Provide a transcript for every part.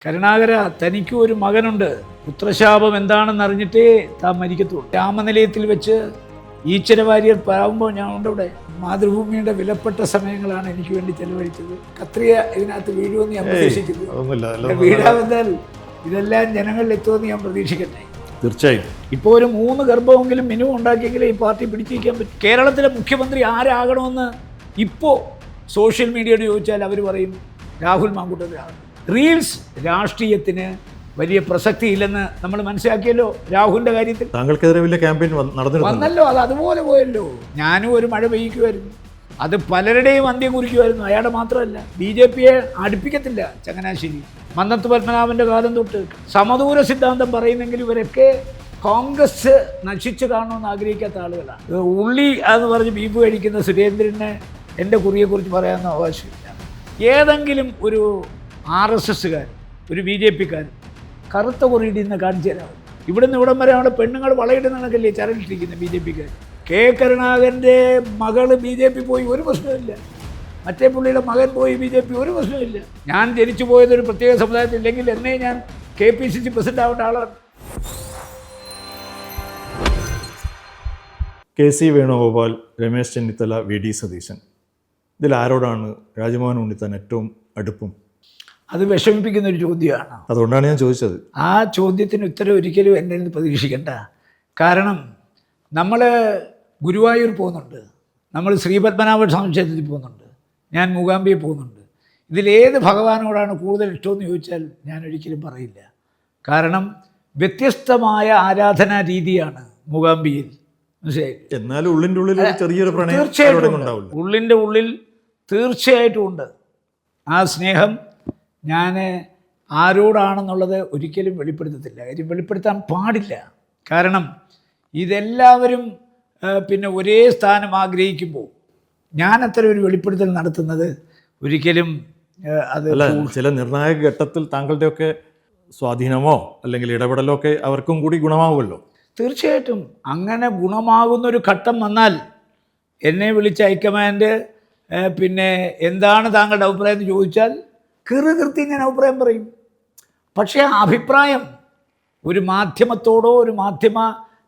കരുണാകര, തനിക്കും ഒരു മകനുണ്ട്. പുത്രശാപം എന്താണെന്ന് അറിഞ്ഞിട്ടേ താൻ മരിക്കത്തുള്ളൂ. രാമനിലയത്തിൽ വെച്ച് ഈശ്വര വാര്യർ പാവുമ്പോൾ ഞാൻ ഉണ്ടവിടെ. മാതൃഭൂമിയുടെ വിലപ്പെട്ട സമയങ്ങളാണ് എനിക്ക് വേണ്ടി ചെലവഴിച്ചത്. കത്രിയ ഇതിനകത്ത് വീഴുമെന്ന് ഞാൻ പ്രതീക്ഷിക്കുന്നു. വീഴാമെന്നാൽ ഇതെല്ലാം ജനങ്ങളിൽ എത്തുമെന്ന് ഞാൻ പ്രതീക്ഷിക്കട്ടെ. തീർച്ചയായും ഇപ്പോൾ ഒരു 3 ഗർഭമെങ്കിലും മിനിമം ഉണ്ടാക്കിയെങ്കിലേ ഈ പാർട്ടി പിടിച്ചിരിക്കാൻ പറ്റും. കേരളത്തിലെ മുഖ്യമന്ത്രി ആരാകണമെന്ന് ഇപ്പോൾ സോഷ്യൽ മീഡിയയോട് ചോദിച്ചാൽ അവർ പറയും രാഹുൽ മാങ്കൂട്ടത്തിലാണ്. റീൽസ് രാഷ്ട്രീയത്തിന് വലിയ പ്രസക്തിയില്ലെന്ന് നമ്മൾ മനസ്സിലാക്കിയല്ലോ. രാഹുലിൻ്റെ കാര്യത്തിൽ താങ്കൾക്കെതിരെ വലിയ ക്യാമ്പയിൻ വന്നല്ലോ. അത് അതുപോലെ പോയല്ലോ. ഞാനും ഒരു മഴ പെയ്യിക്കുമായിരുന്നു. അത് പലരുടെയും അന്ത്യം കുറിക്കുമായിരുന്നു. അയാളുടെ മാത്രമല്ല, BJPയെ അടുപ്പിക്കത്തില്ല. ചങ്ങനാശ്ശേരി മന്നത്ത് പത്മനാഭൻ്റെ കാലം തൊട്ട് സമദൂര സിദ്ധാന്തം പറയുന്നെങ്കിൽ ഇവരൊക്കെ കോൺഗ്രസ് നശിച്ചു കാണണമെന്ന് ആഗ്രഹിക്കാത്ത ആളുകളാണ്. ഉള്ളി എന്ന് പറഞ്ഞ് ബീഫ് കഴിക്കുന്ന സുരേന്ദ്രനെ എൻ്റെ കുറിയെക്കുറിച്ച് പറയാമെന്ന് അവകാശമില്ല. ഏതെങ്കിലും ഒരു RSSകാർ, ഒരു BJPക്കാർ കറുത്ത കുറിയിടുന്ന കാണിച്ചു തരാം. ഇവിടുന്ന് ഇവിടം വരെ അവിടെ പെണ്ണുങ്ങൾ വളയിടുന്ന കണക്കല്ലേ ചരലിട്ടിരിക്കുന്നത് BJPക്കാർ. കെ കരുണാകരൻ്റെ മകള് BJP പോയി, ഒരു പ്രശ്നമില്ല. മറ്റേ പുള്ളിയുടെ മകൻ പോയി BJP, ഒരു പ്രശ്നമില്ല. ഞാൻ ജനിച്ചു പോയതൊരു പ്രത്യേക സമുദായത്തിൽ ഇല്ലെങ്കിൽ എന്നേ ഞാൻ KPCC പ്രസിഡന്റ് ആവേണ്ട ആളാണ്. KC വേണുഗോപാൽ, രമേശ് ചെന്നിത്തല, VD സതീശൻ, ഇതിൽ ആരോടാണ് രാജ്മോഹൻ ഉണ്ണിത്താൻ ഏറ്റവും അടുപ്പം? അത് വിഷമിപ്പിക്കുന്ന ഒരു ചോദ്യമാണ്. അതുകൊണ്ടാണ് ഞാൻ ചോദിച്ചത്. ആ ചോദ്യത്തിന് ഉത്തരം ഒരിക്കലും എൻ്റെ നിന്ന് പ്രതീക്ഷിക്കേണ്ട. കാരണം നമ്മൾ ഗുരുവായൂർ പോകുന്നുണ്ട്, നമ്മൾ ശ്രീപത്മനാഭ സ്വാമി ക്ഷേത്രത്തിൽ പോകുന്നുണ്ട്, ഞാൻ മൂകാംബിയെ പോകുന്നുണ്ട്. ഇതിലേത് ഭഗവാനോടാണ് കൂടുതൽ ഇഷ്ടമെന്ന് ചോദിച്ചാൽ ഞാൻ ഒരിക്കലും പറയില്ല. കാരണം വ്യത്യസ്തമായ ആരാധനാ രീതിയാണ് മൂകാംബിയിൽ. മനസ്സിലായി? എന്നാലും ഉള്ളിൻ്റെ ഉള്ളിൽ ചെറിയൊരു പ്രണയം തീർച്ചയായിട്ടും ഉള്ളിൻ്റെ ഉള്ളിൽ തീർച്ചയായിട്ടും ഉണ്ട്. ആ സ്നേഹം ഞാൻ ആരോടാണെന്നുള്ളത് ഒരിക്കലും വെളിപ്പെടുത്തത്തില്ല. കാര്യം വെളിപ്പെടുത്താൻ പാടില്ല. കാരണം ഇതെല്ലാവരും പിന്നെ ഒരേ സ്ഥാനം ആഗ്രഹിക്കുമ്പോൾ ഞാൻ അത്ര ഒരു വെളിപ്പെടുത്തൽ നടത്തുന്നത് ഒരിക്കലും അത് ചില നിർണായക ഘട്ടത്തിൽ താങ്കളുടെയൊക്കെ സ്വാധീനമോ അല്ലെങ്കിൽ ഇടപെടലോ ഒക്കെ അവർക്കും കൂടി ഗുണമാവുമല്ലോ. തീർച്ചയായിട്ടും അങ്ങനെ ഗുണമാകുന്നൊരു ഘട്ടം വന്നാൽ എന്നെ വിളിച്ച ഹൈക്കമാൻഡ് പിന്നെ എന്താണ് താങ്കളുടെ അഭിപ്രായം എന്ന് ചോദിച്ചാൽ കൃത്യം ഞാൻ അഭിപ്രായം പറയും. പക്ഷേ ആ അഭിപ്രായം ഒരു മാധ്യമത്തോടോ ഒരു മാധ്യമ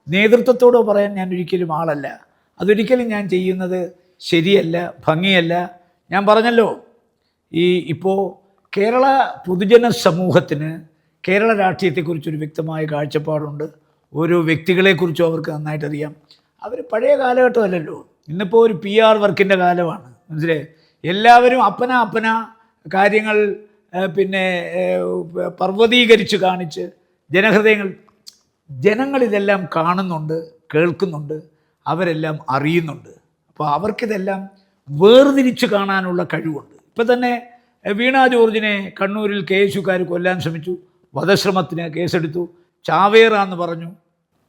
നേതൃത്വത്തോടോ പറയാൻ ഞാൻ ഒരിക്കലും ആളല്ല. അതൊരിക്കലും ഞാൻ ചെയ്യുന്നത് ശരിയല്ല, ഭംഗിയല്ല. ഞാൻ പറഞ്ഞല്ലോ, ഇപ്പോൾ കേരള പൊതുജന സമൂഹത്തിന് കേരള രാഷ്ട്രീയത്തെക്കുറിച്ചൊരു വ്യക്തമായ കാഴ്ചപ്പാടുണ്ട്. ഓരോ വ്യക്തികളെക്കുറിച്ചും അവർക്ക് നന്നായിട്ട് അറിയാം. അവർ പഴയ കാലഘട്ടമല്ലല്ലോ. ഇന്നിപ്പോൾ ഒരു PR വർക്കിൻ്റെ കാലമാണ്. മനസ്സിലായി? എല്ലാവരും അപ്പന കാര്യങ്ങൾ പിന്നെ പർവ്വതീകരിച്ച് കാണിച്ച് ജനങ്ങളിതെല്ലാം കാണുന്നുണ്ട്, കേൾക്കുന്നുണ്ട്, അവരെല്ലാം അറിയുന്നുണ്ട്. അപ്പോൾ അവർക്കിതെല്ലാം വേർതിരിച്ച് കാണാനുള്ള കഴിവുണ്ട്. ഇപ്പം തന്നെ വീണ ജോർജിനെ കണ്ണൂരിൽ KSUക്കാർ കൊല്ലാൻ ശ്രമിച്ചു, വധശ്രമത്തിന് കേസെടുത്തു, ചാവേറ എന്ന് പറഞ്ഞു.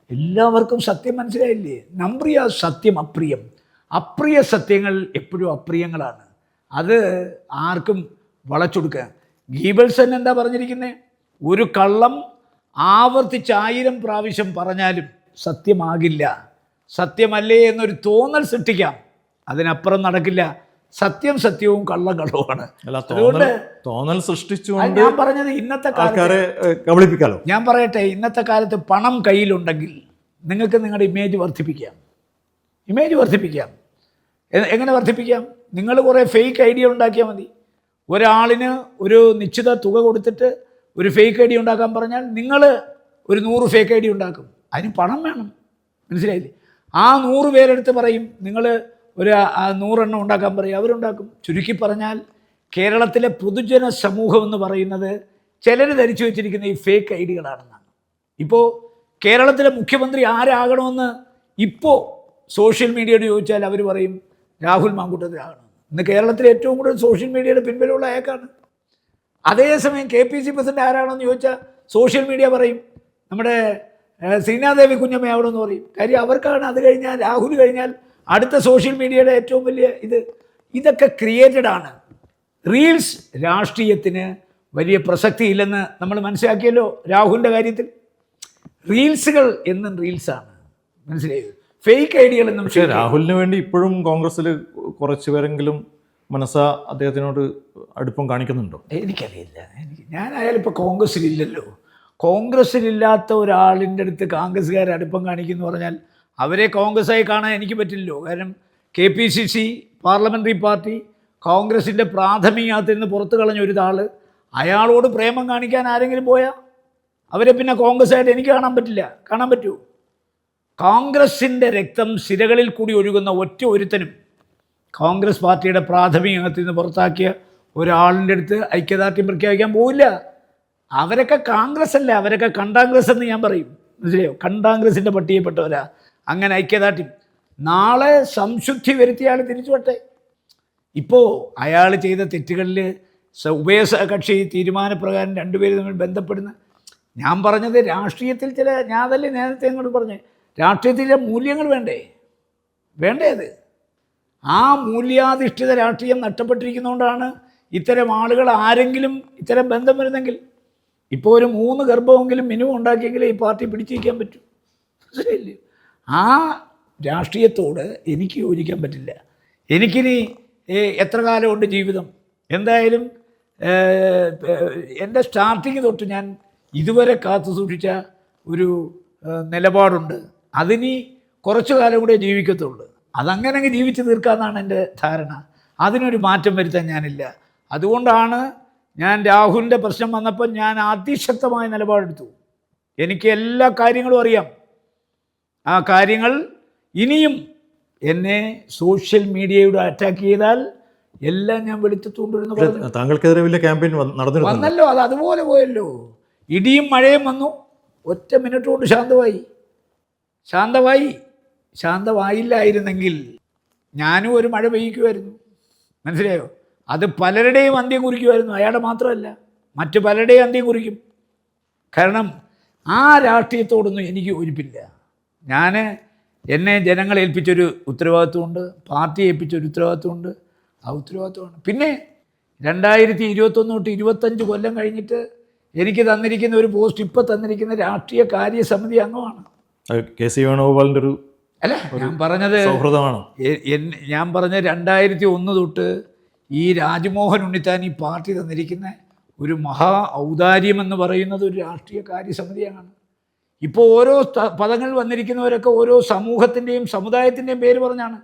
എല്ലാവർക്കും സത്യം മനസ്സിലായില്ലേ? നമ്രിയ സത്യം അപ്രിയം. അപ്രിയ സത്യങ്ങൾ എപ്പോഴും അപ്രിയങ്ങളാണ്. അത് ആർക്കും വളച്ചൊടുക്കുക. ഗീബൽസൺ എന്താ പറഞ്ഞിരിക്കുന്നത്? ഒരു കള്ളം ആവർത്തിച്ച് 1000 പ്രാവശ്യം പറഞ്ഞാലും സത്യമാകില്ല. സത്യമല്ലേ എന്നൊരു തോന്നൽ സൃഷ്ടിക്കാം, അതിനപ്പുറം നടക്കില്ല. സത്യവും കള്ളവുമാണ്. അതുകൊണ്ട് തോന്നൽ സൃഷ്ടിച്ചു ഞാൻ പറഞ്ഞത് ഇന്നത്തെ കാലത്ത് ഞാൻ പറയട്ടെ, ഇന്നത്തെ കാലത്ത് പണം കയ്യിലുണ്ടെങ്കിൽ നിങ്ങൾക്ക് നിങ്ങളുടെ ഇമേജ് വർദ്ധിപ്പിക്കാം. എങ്ങനെ വർദ്ധിപ്പിക്കാം? നിങ്ങൾ കുറേ ഫേക്ക് ഐഡിയ ഉണ്ടാക്കിയാൽ മതി. ഒരാളിന് ഒരു നിശ്ചിത തുക കൊടുത്തിട്ട് ഒരു ഫേക്ക് ഐഡിയ ഉണ്ടാക്കാൻ പറഞ്ഞാൽ നിങ്ങൾ ഒരു 100 ഫേക്ക് ഐഡിയ ഉണ്ടാക്കും. അതിന് പണം വേണം. മനസ്സിലായില്ലേ? ആ 100 പേരെടുത്ത് പറയും നിങ്ങൾ ഒരു 100 എണ്ണം ഉണ്ടാക്കാൻ പറയും, അവരുണ്ടാക്കും. ചുരുക്കി പറഞ്ഞാൽ കേരളത്തിലെ പൊതുജന സമൂഹം എന്ന് പറയുന്നത് ചിലർ ധരിച്ചു വെച്ചിരിക്കുന്ന ഈ ഫേക്ക് ഐഡിയകളാണെന്നാണ്. ഇപ്പോൾ കേരളത്തിലെ മുഖ്യമന്ത്രി ആരാകണമെന്ന് ഇപ്പോൾ സോഷ്യൽ മീഡിയയോട് ചോദിച്ചാൽ അവർ പറയും രാഹുൽ മാങ്കൂട്ടത്തിലാണ്. ഇന്ന് കേരളത്തിലെ ഏറ്റവും കൂടുതൽ സോഷ്യൽ മീഡിയയുടെ പിൻബലമുള്ള അയാൾക്കാണ്. അതേസമയം KPCC പ്രസിഡന്റ് ആരാണെന്ന് ചോദിച്ചാൽ സോഷ്യൽ മീഡിയ പറയും നമ്മുടെ ശ്രീനാദേവി കുഞ്ഞമ്മയാവണമെന്ന് പറയും. കാര്യം അവർക്കാണ് അത് കഴിഞ്ഞാൽ, രാഹുൽ കഴിഞ്ഞാൽ അടുത്ത സോഷ്യൽ മീഡിയയുടെ ഏറ്റവും വലിയ ഇതൊക്കെ ക്രിയേറ്റഡ് ആണ്. റീൽസ് രാഷ്ട്രീയത്തിന് വലിയ പ്രസക്തിയില്ലെന്ന് നമ്മൾ മനസ്സിലാക്കിയല്ലോ. രാഹുലിൻ്റെ കാര്യത്തിൽ റീൽസുകൾ എന്നും റീൽസാണ്. മനസ്സിലായോ? ഫേക്ക് ഐഡിയകളെന്നും. പക്ഷേ രാഹുലിന് വേണ്ടി ഇപ്പോഴും കോൺഗ്രസ്സിൽ കുറച്ച് പേരെങ്കിലും മനസ്സാ അദ്ദേഹത്തിനോട് അടുപ്പം കാണിക്കുന്നുണ്ടോ? എനിക്കറിയില്ല. ഞാനായാലും ഇപ്പോൾ കോൺഗ്രസ്സിലില്ലല്ലോ. കോൺഗ്രസ്സിലില്ലാത്ത ഒരാളിൻ്റെ അടുത്ത് കോൺഗ്രസ്സുകാർ അടുപ്പം കാണിക്കുമെന്ന് പറഞ്ഞാൽ അവരെ കോൺഗ്രസ്സായി കാണാൻ എനിക്ക് പറ്റില്ലല്ലോ. കാരണം KPCC പാർലമെൻ്ററി പാർട്ടി കോൺഗ്രസിൻ്റെ പ്രാഥമികത്തിൽ നിന്ന് പുറത്തു കളഞ്ഞ ഒരാൾ, അയാളോട് പ്രേമം കാണിക്കാൻ ആരെങ്കിലും പോയാൽ അവരെ പിന്നെ കോൺഗ്രസ്സായിട്ട് എനിക്ക് കാണാൻ പറ്റില്ല. കാണാൻ പറ്റൂ? കോൺഗ്രസിൻ്റെ രക്തം സിരകളിൽ കൂടി ഒഴുകുന്ന ഒറ്റ ഒരുത്തനും കോൺഗ്രസ് പാർട്ടിയുടെ പ്രാഥമിക അംഗത്തിൽ നിന്ന് പുറത്താക്കിയ ഒരാളിൻ്റെ അടുത്ത് ഐക്യദാർഢ്യം പ്രഖ്യാപിക്കാൻ പോവില്ല. അവരൊക്കെ കോൺഗ്രസ് അല്ല, അവരൊക്കെ കണ്ടാങ്ഗ്രസ് എന്ന് ഞാൻ പറയും. മനസ്സിലായോ? കണ്ടാങ്ഗ്രസിൻ്റെ പട്ടികപ്പെട്ടവരാ. അങ്ങനെ ഐക്യദാർഢ്യം നാളെ സംശുദ്ധി വരുത്തിയ ആൾ തിരിച്ചു വട്ടെ. ഇപ്പോൾ അയാൾ ചെയ്ത തെറ്റുകളിൽ ഉഭയകക്ഷി തീരുമാനപ്രകാരം രണ്ടുപേരും തമ്മിൽ ബന്ധപ്പെടുന്ന, ഞാൻ പറഞ്ഞത് രാഷ്ട്രീയത്തിൽ ചില, ഞാൻ അതല്ലേ നേരത്തെ അങ്ങോട്ട് പറഞ്ഞേ, രാഷ്ട്രീയത്തിലെ മൂല്യങ്ങൾ വേണ്ടേ അത്. ആ മൂല്യാധിഷ്ഠിത രാഷ്ട്രീയം നഷ്ടപ്പെട്ടിരിക്കുന്നതുകൊണ്ടാണ് ഇത്തരം ആളുകൾ ആരെങ്കിലും ഇത്തരം ബന്ധം വരുന്നെങ്കിൽ. ഇപ്പോൾ ഒരു 3 ഗർഭമെങ്കിലും മിനിമം ഉണ്ടാക്കിയെങ്കിലേ ഈ പാർട്ടി പിടിച്ചിരിക്കാൻ പറ്റൂ. മനസ്സിലായില്ലേ? ആ രാഷ്ട്രീയത്തോട് എനിക്ക് യോജിക്കാൻ പറ്റില്ല. എനിക്കിനി എത്ര കാലമുണ്ട് ജീവിതം? എന്തായാലും എൻ്റെ സ്റ്റാർട്ടിങ് തൊട്ട് ഞാൻ ഇതുവരെ കാത്തു സൂക്ഷിച്ച ഒരു നിലപാടുണ്ട്. അതിനി കുറച്ചു കാലം കൂടെ ജീവിക്കത്തുള്ളൂ. അതങ്ങനെ ജീവിച്ച് തീർക്കാമെന്നാണ് എൻ്റെ ധാരണ. അതിനൊരു മാറ്റം വരുത്താൻ ഞാനില്ല. അതുകൊണ്ടാണ് ഞാൻ രാഹുലിൻ്റെ പ്രശ്നം വന്നപ്പോൾ ഞാൻ അതിശക്തമായ നിലപാടെടുത്തു. എനിക്ക് എല്ലാ കാര്യങ്ങളും അറിയാം. ആ കാര്യങ്ങൾ ഇനിയും എന്നെ സോഷ്യൽ മീഡിയയുടെ അറ്റാക്ക് ചെയ്താൽ എല്ലാം ഞാൻ വെളുത്തുകൊണ്ടിരുന്നു പറഞ്ഞു. താങ്കൾക്കെതിരെ വലിയ ക്യാമ്പയിൻ വന്നല്ലോ. അത് അതുപോലെ പോയല്ലോ. ഇടിയും മഴയും വന്നു, ഒറ്റ മിനിറ്റ് കൊണ്ട് ശാന്തമായില്ലായിരുന്നെങ്കിൽ ഞാനും ഒരു മഴ പെയ്യിക്കുമായിരുന്നു. മനസ്സിലായോ? അത് പലരുടെയും അന്ത്യം കുറിക്കുമായിരുന്നു. അയാളുടെ മാത്രമല്ല, മറ്റു പലരുടെയും അന്ത്യം കുറിക്കും. കാരണം ആ രാഷ്ട്രീയത്തോടൊന്നും എനിക്ക് യോജിപ്പില്ല. എന്നെ ജനങ്ങളെ ഏൽപ്പിച്ചൊരു ഉത്തരവാദിത്വമുണ്ട്, പാർട്ടി ഏൽപ്പിച്ചൊരു ഉത്തരവാദിത്വമുണ്ട്. ആ ഉത്തരവാദിത്വമാണ്. പിന്നെ 2021 തൊട്ട് 25 കൊല്ലം കഴിഞ്ഞിട്ട് എനിക്ക് തന്നിരിക്കുന്ന ഒരു പോസ്റ്റ്, ഇപ്പോൾ തന്നിരിക്കുന്ന രാഷ്ട്രീയ കാര്യസമിതി അംഗമാണ്. KC വേണുഗോപാലിൻ്റെ ഒരു അല്ല, ഞാൻ പറഞ്ഞത് സൗഹൃദമാണോ? ഞാൻ പറഞ്ഞ 2001 തൊട്ട് ഈ രാജ്മോഹൻ ഉണ്ണിത്താൻ ഈ പാർട്ടി തന്നിരിക്കുന്ന ഒരു മഹാ ഔദാര്യമെന്ന് പറയുന്നത് ഒരു രാഷ്ട്രീയ കാര്യസമിതിയാണ്. ഇപ്പോൾ ഓരോ പദങ്ങൾ വന്നിരിക്കുന്നവരൊക്കെ ഓരോ സമൂഹത്തിൻ്റെയും സമുദായത്തിൻ്റെയും പേര് പറഞ്ഞാണ്.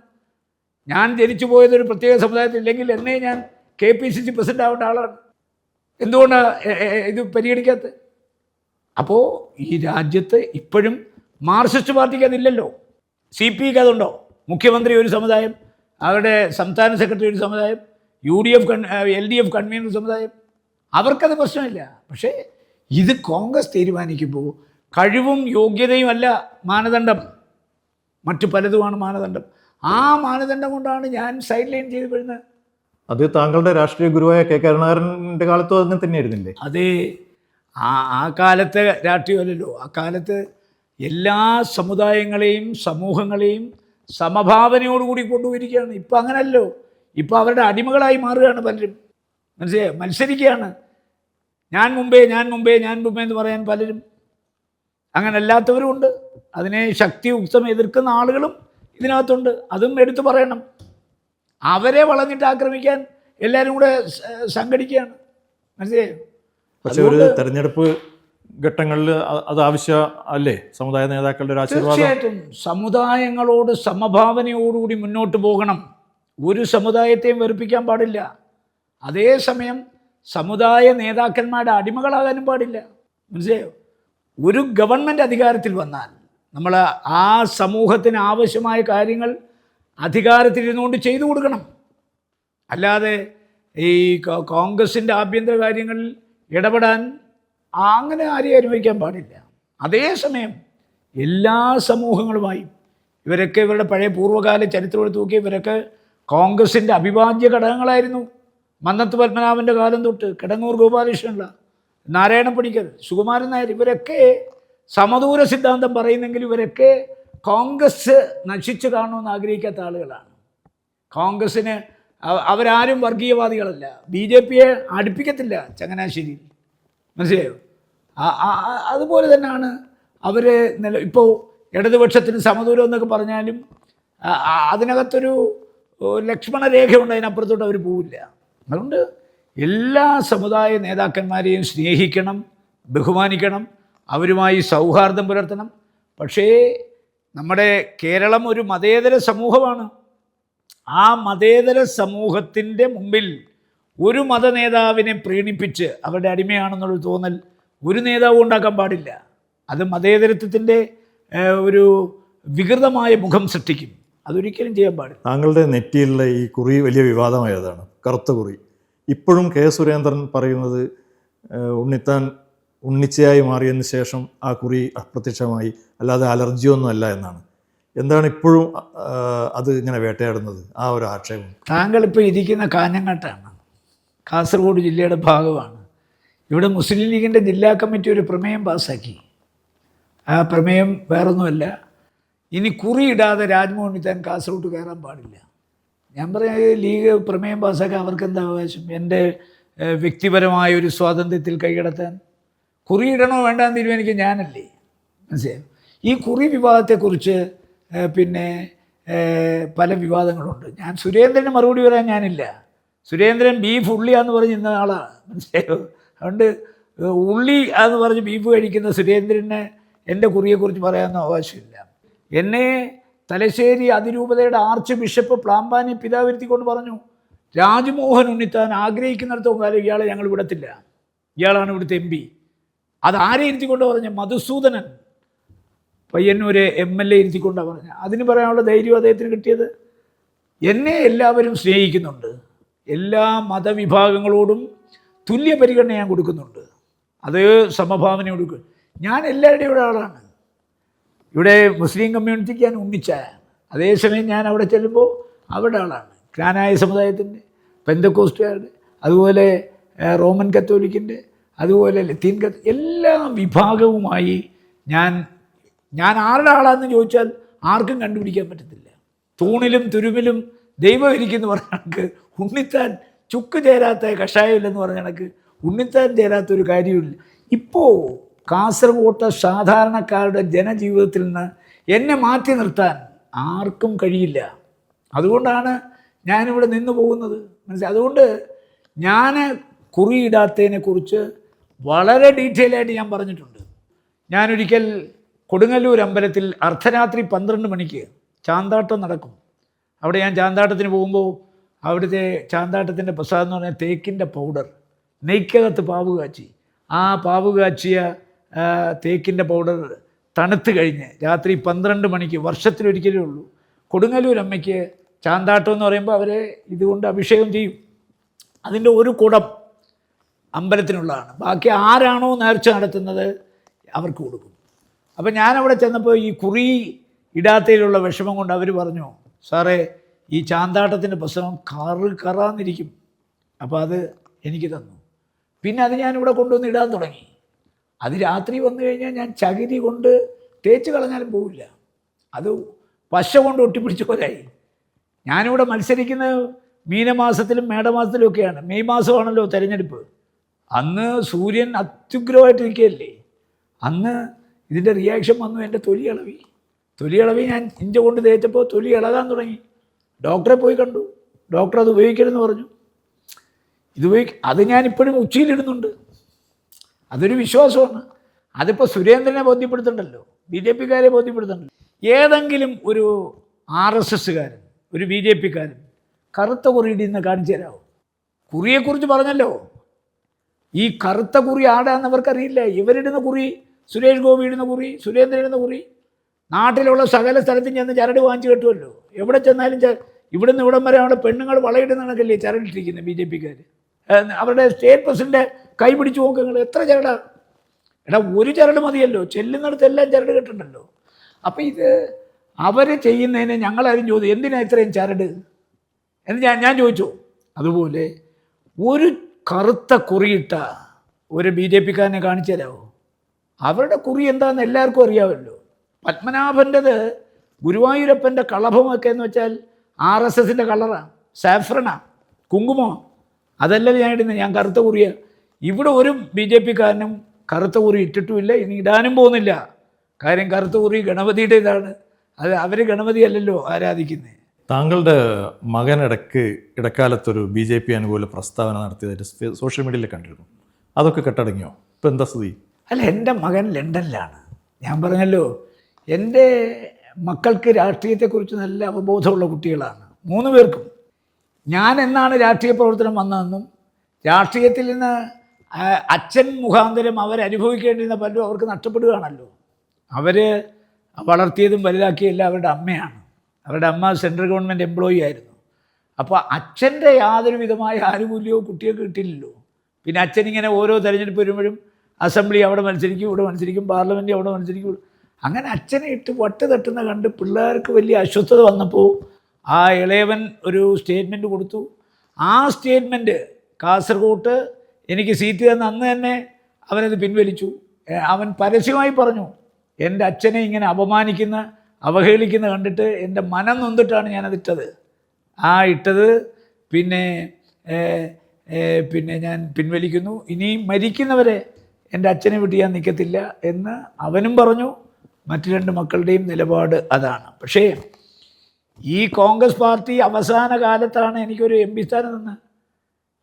ഞാൻ ജനിച്ചു പോയതൊരു പ്രത്യേക സമുദായത്തിൽ, ഇല്ലെങ്കിൽ എന്നേ ഞാൻ KPCC പ്രസിഡന്റ് ആവേണ്ട ആളാണ്. എന്തുകൊണ്ടാണ് ഇത് പരിഗണിക്കാത്തത്? അപ്പോൾ ഈ രാജ്യത്ത് ഇപ്പോഴും മാർക്സിസ്റ്റ് പാർട്ടിക്ക് അതില്ലല്ലോ. CPക്ക് അതുണ്ടോ? മുഖ്യമന്ത്രി ഒരു സമുദായം, അവരുടെ സംസ്ഥാന സെക്രട്ടറി ഒരു സമുദായം, LDF കൺവീനർ സമുദായം, അവർക്കത് പ്രശ്നമില്ല. പക്ഷേ ഇത് കോൺഗ്രസ് തീരുമാനിക്കുമ്പോൾ കഴിവും യോഗ്യതയും അല്ല മാനദണ്ഡം, മറ്റു പലതുമാണ് മാനദണ്ഡം. ആ മാനദണ്ഡം കൊണ്ടാണ് ഞാൻ സൈഡ് ലൈൻ ചെയ്ത് വരുന്നത്. അത് താങ്കളുടെ രാഷ്ട്രീയ ഗുരുവായ K കരുണാകരൻ്റെ കാലത്തും അങ്ങനെ തന്നെയായിരുന്നില്ലേ? അതെ, ആ കാലത്തെ രാഷ്ട്രീയമല്ലല്ലോ. ആ കാലത്ത് എല്ലാ സമുദായങ്ങളെയും സമൂഹങ്ങളെയും സമഭാവനയോടുകൂടി കൊണ്ടുപോയിരിക്കുകയാണ്. ഇപ്പം അങ്ങനല്ലോ. ഇപ്പം അവരുടെ അടിമകളായി മാറുകയാണ് പലരും. മനസ്സിലായോ? മത്സരിക്കുകയാണ്. ഞാൻ മുമ്പേ എന്ന് പറയാൻ പലരും. അങ്ങനെ അല്ലാത്തവരും ഉണ്ട്. അതിനെ ശക്തിയുക്തം എതിർക്കുന്ന ആളുകളും ഇതിനകത്തുണ്ട്. അതും എടുത്തു പറയണം. അവരെ വളഞ്ഞിട്ട് ആക്രമിക്കാൻ എല്ലാവരും കൂടെ സംഘടിക്കുകയാണ്. മനസ്സിലായോ? പക്ഷേ ഒരു തെരഞ്ഞെടുപ്പ് ഘട്ടങ്ങളിൽ അത് ആവശ്യം അല്ലേ? സമുദായ നേതാക്കളുടെ ഒരു ആശീർവാദം. തീർച്ചയായിട്ടും സമുദായങ്ങളോട് സമഭാവനയോടുകൂടി മുന്നോട്ട് പോകണം. ഒരു സമുദായത്തെയും വെറുപ്പിക്കാൻ പാടില്ല. അതേസമയം സമുദായ നേതാക്കന്മാരുടെ അടിമകളാകാനും പാടില്ല. മനസ്സിലായോ? ഒരു ഗവൺമെൻറ് അധികാരത്തിൽ വന്നാൽ നമ്മൾ ആ സമൂഹത്തിന് ആവശ്യമായ കാര്യങ്ങൾ അധികാരത്തിലിരുന്നുകൊണ്ട് ചെയ്തു കൊടുക്കണം. അല്ലാതെ ഈ കോൺഗ്രസിൻ്റെ ആഭ്യന്തര കാര്യങ്ങളിൽ ഇടപെടാൻ അങ്ങനെ ആരെയും അനുവദിക്കാൻ പാടില്ല. അതേസമയം എല്ലാ സമൂഹങ്ങളുമായും ഇവരൊക്കെ ഇവരുടെ പഴയ പൂർവ്വകാല ചരിത്രം എടുത്ത് നോക്കി, ഇവരൊക്കെ കോൺഗ്രസിൻ്റെ അവിഭാജ്യ ഘടകങ്ങളായിരുന്നു. മന്നത്ത് പത്മനാഭൻ്റെ കാലം തൊട്ട് കിടങ്ങൂർ ഗോപാലകൃഷ്ണപിള്ള, നാരായണ പണിക്കർ, സുകുമാരൻ നായർ, ഇവരൊക്കെ സമദൂര സിദ്ധാന്തം പറയുന്നെങ്കിൽ ഇവരൊക്കെ കോൺഗ്രസ് നശിച്ചു കാണുമെന്ന് ആഗ്രഹിക്കാത്ത ആളുകളാണ്. കോൺഗ്രസ്സിന് അവരാരും വർഗീയവാദികളല്ല. BJPയെ അടുപ്പിക്കത്തില്ല ചങ്ങനാശ്ശേരിയിൽ. മനസ്സിലായോ? അതുപോലെ തന്നെയാണ് അവർ. ഇപ്പോൾ ഇടതുപക്ഷത്തിന് സമദൂരം എന്നൊക്കെ പറഞ്ഞാലും അതിനകത്തൊരു ലക്ഷ്മണരേഖയുണ്ട്, അതിനപ്പുറത്തോട്ട് അവർ പോവില്ല. അതുകൊണ്ട് എല്ലാ സമുദായ നേതാക്കന്മാരെയും സ്നേഹിക്കണം, ബഹുമാനിക്കണം, അവരുമായി സൗഹാർദ്ദം പുലർത്തണം. പക്ഷേ നമ്മുടെ കേരളം ഒരു മതേതര സമൂഹമാണ്. ആ മതേതര സമൂഹത്തിൻ്റെ മുമ്പിൽ ഒരു മതനേതാവിനെ പ്രീണിപ്പിച്ച് അവരുടെ അടിമയാണെന്നുള്ളൊരു തോന്നൽ ഒരു നേതാവും ഉണ്ടാക്കാൻ പാടില്ല. അത് മതേതരത്വത്തിൻ്റെ ഒരു വികൃതമായ മുഖം സൃഷ്ടിക്കും. അതൊരിക്കലും ചെയ്യാൻ പാടില്ല. താങ്കളുടെ നെറ്റിയിലുള്ള ഈ കുറി വലിയ വിവാദമായതാണ്, കറുത്ത കുറി. ഇപ്പോഴും കെ സുരേന്ദ്രൻ പറയുന്നത് ഉണ്ണിത്താൻ ഉണ്ണിച്ചയായി മാറിയതിന് ശേഷം ആ കുറി അപ്രത്യക്ഷമായി, അല്ലാതെ അലർജിയൊന്നും അല്ല എന്നാണ്. എന്താണ് ഇപ്പോഴും അത് ഇങ്ങനെ വേട്ടയാടുന്നത്, ആ ഒരു ആക്ഷേപം? താങ്കളിപ്പോൾ ഇരിക്കുന്ന കാഞ്ഞങ്ങാട്ടാണ്, കാസർഗോഡ് ജില്ലയുടെ ഭാഗമാണ്. ഇവിടെ മുസ്ലിം ലീഗിൻ്റെ ജില്ലാ കമ്മിറ്റി ഒരു പ്രമേയം പാസ്സാക്കി. ആ പ്രമേയം വേറൊന്നുമല്ല, ഇനി കുറിയിടാതെ രാജ്മോഹൻ ഉണ്ണിത്താൻ കാസർഗോഡ് കയറാൻ പാടില്ല. ഞാൻ പറയാം, ലീഗ് പ്രമേയം പാസ്സാക്കാൻ അവർക്ക് എന്താ അവകാശം? എൻ്റെ വ്യക്തിപരമായ ഒരു സ്വാതന്ത്ര്യത്തിൽ കൈകടത്താൻ. കുറിയിടണോ വേണ്ടാന്ന് തീരുമാനിക്കാൻ ഞാനല്ലേ? മനസ്സിലായോ? ഈ കുറി വിവാദത്തെക്കുറിച്ച് പിന്നെ പല വിവാദങ്ങളുണ്ട്. ഞാൻ സുരേന്ദ്രന് മറുപടി പറയാൻ ഞാനില്ല. സുരേന്ദ്രൻ ബീഫ് ഉള്ളിയാന്ന് പറഞ്ഞ് ഇന്ന ആളാണ്, മനസ്സിലായോ? അതുകൊണ്ട് ഉള്ളി എന്ന് പറഞ്ഞ് ബീഫ് കഴിക്കുന്ന സുരേന്ദ്രന് എൻ്റെ കുറിയെക്കുറിച്ച് പറയാനൊന്നും അവകാശമില്ല. എന്നെ തലശ്ശേരി അതിരൂപതയുടെ ആർച്ച് ബിഷപ്പ് പ്ലാമ്പാനി പിതാവിരുത്തിക്കൊണ്ട് പറഞ്ഞു, രാജ്മോഹൻ ഉണ്ണിത്താൻ ആഗ്രഹിക്കുന്നിടത്തോളം കാലം ഇയാളെ ഞങ്ങൾ വിടത്തില്ല, ഇയാളാണ് ഇവിടുത്തെ MP. അതാരെ ഇരുത്തിക്കൊണ്ട് പറഞ്ഞ? മധുസൂദനൻ പയ്യന്നൂര് MLA ഇരുത്തിക്കൊണ്ടാണ് പറഞ്ഞത്. അതിന് പറയാനുള്ള ധൈര്യം അദ്ദേഹത്തിന് കിട്ടിയത്. എന്നെ എല്ലാവരും സ്നേഹിക്കുന്നുണ്ട്, എല്ലാ മതവിഭാഗങ്ങളോടും തുല്യ പരിഗണന ഞാൻ കൊടുക്കുന്നുണ്ട്, അത് സമഭാവന കൊടുക്കും. ഞാൻ എല്ലാവരുടെയും ആളാണ്. ഇവിടെ മുസ്ലിം കമ്മ്യൂണിറ്റിക്ക് ഞാൻ ഉണ്ണിച്ചായ, അതേസമയം ഞാൻ അവിടെ ചെല്ലുമ്പോൾ അവിടെ ആളാണ്. ക്നാനായ സമുദായത്തിൻ്റെ, പെന്തക്കോസ്റ്റുകാരുടെ, അതുപോലെ റോമൻ കത്തോലിക്കിൻ്റെ, അതുപോലെ ലത്തീൻ എല്ലാ വിഭാഗവുമായി ഞാൻ ആരുടെ ആളാണെന്ന് ചോദിച്ചാൽ ആർക്കും കണ്ടുപിടിക്കാൻ പറ്റത്തില്ല. തൂണിലും തുരുമിലും ദൈവം ഇരിക്കുന്നു പറഞ്ഞ കണക്ക് ഉണ്ണിത്താൻ ചുക്ക് ചേരാത്ത കഷായമില്ലെന്ന് പറഞ്ഞ കണക്ക് ഉണ്ണിത്താൻ ചേരാത്തൊരു കാര്യമില്ല. ഇപ്പോൾ കാസർഗോട്ടെ സാധാരണക്കാരുടെ ജനജീവിതത്തിൽ നിന്ന് എന്നെ മാറ്റി നിർത്താൻ ആർക്കും കഴിയില്ല. അതുകൊണ്ടാണ് ഞാനിവിടെ നിന്ന് പോകുന്നത്, മനസ്സിലായി? അതുകൊണ്ട് ഞാൻ കുറിയിടാത്തതിനെക്കുറിച്ച് വളരെ ഡീറ്റെയിൽ ആയിട്ട് ഞാൻ പറഞ്ഞിട്ടുണ്ട്. ഞാനൊരിക്കൽ കൊടുങ്ങല്ലൂർ അമ്പലത്തിൽ അർദ്ധരാത്രി 12 മണിക്ക് ചാന്താട്ടം നടക്കും. അവിടെ ഞാൻ ചാന്താട്ടത്തിന് പോകുമ്പോൾ അവിടുത്തെ ചാന്താട്ടത്തിൻ്റെ പ്രസാദം എന്ന് പറഞ്ഞാൽ തേക്കിൻ്റെ പൗഡർ, നെയ്ക്കകത്ത് പാവ് കാച്ചി, ആ പാവ് കാച്ചിയ തേക്കിൻ്റെ പൗഡർ തണുത്ത് കഴിഞ്ഞ് രാത്രി 12 മണിക്ക് വർഷത്തിലൊരിക്കലേ ഉള്ളൂ കൊടുങ്ങല്ലൂർ അമ്മയ്ക്ക് ചാന്താട്ടം എന്ന് പറയുമ്പോൾ അവരെ ഇതുകൊണ്ട് അഭിഷേകം ചെയ്യും. അതിൻ്റെ ഒരു കുടം അമ്പലത്തിനുള്ളതാണ്, ബാക്കി ആരാണോ നേർച്ച നടത്തുന്നത് അവർക്ക് കൊടുക്കും. അപ്പം ഞാനവിടെ ചെന്നപ്പോൾ ഈ കുറി ഇടാത്തതിലുള്ള വിഷമം കൊണ്ട് അവർ പറഞ്ഞു, സാറേ ഈ ചാന്താട്ടത്തിൻ്റെ പ്രശ്നം കറാന്നിരിക്കും. അപ്പോൾ അത് എനിക്ക് തന്നു. പിന്നെ അത് ഞാനിവിടെ കൊണ്ടുവന്ന് ഇടാൻ തുടങ്ങി. അത് രാത്രി വന്നു കഴിഞ്ഞാൽ ഞാൻ ചകിരി കൊണ്ട് തേച്ച് കളഞ്ഞാലും പോവില്ല, അത് പശ കൊണ്ട് ഒട്ടിപ്പിടിച്ച പോലായി. ഞാനിവിടെ മത്സരിക്കുന്ന മീനമാസത്തിലും മേടമാസത്തിലും ഒക്കെയാണ്. മെയ് മാസമാണല്ലോ തിരഞ്ഞെടുപ്പ്. അന്ന് സൂര്യൻ അത്യുഗ്രമായിട്ട് നിൽക്കുകയല്ലേ. അന്ന് ഇതിൻ്റെ റിയാക്ഷൻ വന്നു, എൻ്റെ തൊലി ഇളവി ഞാൻ ഇഞ്ച കൊണ്ട് തേച്ചപ്പോൾ തൊലി ഇളകാൻ തുടങ്ങി. ഡോക്ടറെ പോയി കണ്ടു, ഡോക്ടർ അത് ഉപയോഗിക്കരുതെന്ന് പറഞ്ഞു. അത് ഞാനിപ്പോഴും ഉച്ചയിലിടുന്നുണ്ട്. അതൊരു വിശ്വാസമാണ്. അതിപ്പോൾ സുരേന്ദ്രനെ ബോധ്യപ്പെടുത്തണ്ടല്ലോ, BJP-കാരെ ബോധ്യപ്പെടുത്തണ്ടല്ലോ. ഏതെങ്കിലും ഒരു RSS-കാരൻ, ഒരു BJP-കാരൻ കറുത്ത കുറിയിടുന്ന കാണിച്ചു തരാമോ? കുറിയെക്കുറിച്ച് പറഞ്ഞല്ലോ, ഈ കറുത്ത കുറി ആടാന്നവർക്കറിയില്ല. ഇവരിടുന്ന കുറി, സുരേഷ് ഗോപി ഇടുന്ന കുറി, സുരേന്ദ്രൻ ഇടുന്ന കുറി, നാട്ടിലുള്ള സകല സ്ഥലത്തും ചെന്ന് ചരട് വാങ്ങിച്ച് കെട്ടുമല്ലോ. എവിടെ ചെന്നാലും ഇവിടുന്ന് ഇവിടം വരെ അവിടെ പെണ്ണുങ്ങൾ വളയിടുന്ന കണക്കല്ലേ ചരടിട്ടിരിക്കുന്നത് BJP-കാർ. അവരുടെ സ്റ്റേറ്റ് പ്രസിഡന്റ് കൈ പിടിച്ച് നോക്കുക, എത്ര ചരടാ? എടാ ഒരു ചരട് മതിയല്ലോ, ചെല്ലുന്നിടത്ത് എല്ലാം ചരട് കെട്ടുണ്ടല്ലോ. അപ്പം ഇത് അവർ ചെയ്യുന്നതിന് ഞങ്ങളാരും ചോദിച്ചു, എന്തിനാ ഇത്രയും ചരട് എന്ന് ഞാൻ ചോദിച്ചു. അതുപോലെ ഒരു കറുത്ത കുറിയിട്ട ഒരു BJP-കാരനെ കാണിച്ചു തരാമോ? അവരുടെ കുറി എന്താണെന്ന് എല്ലാവർക്കും അറിയാമല്ലോ. പത്മനാഭൻ്റെത് ഗുരുവായൂരപ്പൻ്റെ കളഭമൊക്കെ എന്ന് വെച്ചാൽ RSS-ൻ്റെ കളറാണ്, സാഫ്രണാണ്, കുങ്കുമോ. അതല്ല ഞാൻ ഇടുന്നത്, ഞാൻ കറുത്ത കുറിയാണ്. ഇവിടെ ഒരു BJP-കാരനും കറുത്ത കുറി ഇട്ടിട്ടുമില്ല, ഇനി ഇടാനും പോകുന്നില്ല. കാര്യം കറുത്ത കുറി ഗണപതിയുടെ ഇതാണ്. അത് അവർ ഗണപതി അല്ലല്ലോ ആരാധിക്കുന്നത്. താങ്കളുടെ മകൻ ഇടക്കാലത്തൊരു BJP അനുകൂല പ്രസ്താവന നടത്തിയതായിട്ട് സോഷ്യൽ മീഡിയയിൽ കണ്ടിരുന്നു. അതൊക്കെ കെട്ടടങ്ങിയോ? ഇപ്പം എന്താ സ്ഥിതി? അല്ല, എൻ്റെ മകൻ ലണ്ടനിലാണ്. ഞാൻ പറഞ്ഞല്ലോ, എൻ്റെ മക്കൾക്ക് രാഷ്ട്രീയത്തെക്കുറിച്ച് നല്ല അവബോധമുള്ള കുട്ടികളാണ് 3 പേർക്കും. ഞാൻ എന്നാണ് രാഷ്ട്രീയ പ്രവർത്തനം വന്നതെന്നും രാഷ്ട്രീയത്തിൽ നിന്ന് അച്ഛൻ മുഖാന്തരം അവരനുഭവിക്കേണ്ടിരുന്ന പലരും അവർക്ക് നഷ്ടപ്പെടുകയാണല്ലോ. അവർ വളർത്തിയതും വലുതാക്കിയല്ല അവരുടെ അമ്മയാണ്. അവരുടെ അമ്മ സെൻട്രൽ ഗവൺമെൻറ് എംപ്ലോയി ആയിരുന്നു. അപ്പോൾ അച്ഛൻ്റെ യാതൊരു വിധമായ ആനുകൂല്യവും കുട്ടികൾക്ക് കിട്ടില്ലല്ലോ. പിന്നെ അച്ഛനിങ്ങനെ ഓരോ തെരഞ്ഞെടുപ്പ് വരുമ്പോഴും അസംബ്ലി അവിടെ മത്സരിക്കും, ഇവിടെ മത്സരിക്കും, പാർലമെൻറ്റ് അവിടെ മത്സരിക്കും. അങ്ങനെ അച്ഛനെ ഇട്ട് വട്ട് തട്ടുന്ന കണ്ട് പിള്ളേർക്ക് വലിയ അസ്വസ്ഥത വന്നപ്പോൾ ആ ഇളയവൻ ഒരു സ്റ്റേറ്റ്മെൻറ്റ് കൊടുത്തു. ആ സ്റ്റേറ്റ്മെൻറ്റ് കാസർഗോട്ട് എനിക്ക് സീറ്റ് തന്ന അന്ന് തന്നെ അവനത് പിൻവലിച്ചു. അവൻ പരസ്യമായി പറഞ്ഞു, എൻ്റെ അച്ഛനെ ഇങ്ങനെ അവഹേളിക്കുന്ന കണ്ടിട്ട് എൻ്റെ മനം നൊന്നിട്ടാണ് ഞാനതിട്ടത്. ഇട്ടത് പിന്നെ ഞാൻ പിൻവലിക്കുന്നു. ഇനി മരിക്കുന്നവരെ എൻ്റെ അച്ഛനെ വിട്ട് ഞാൻ നിൽക്കത്തില്ല എന്ന് അവനും പറഞ്ഞു. മറ്റു 2 മക്കളുടെയും നിലപാട് അതാണ്. പക്ഷേ ഈ കോൺഗ്രസ് പാർട്ടി അവസാന കാലത്താണ് എനിക്കൊരു MP സ്ഥാനം തന്നത്.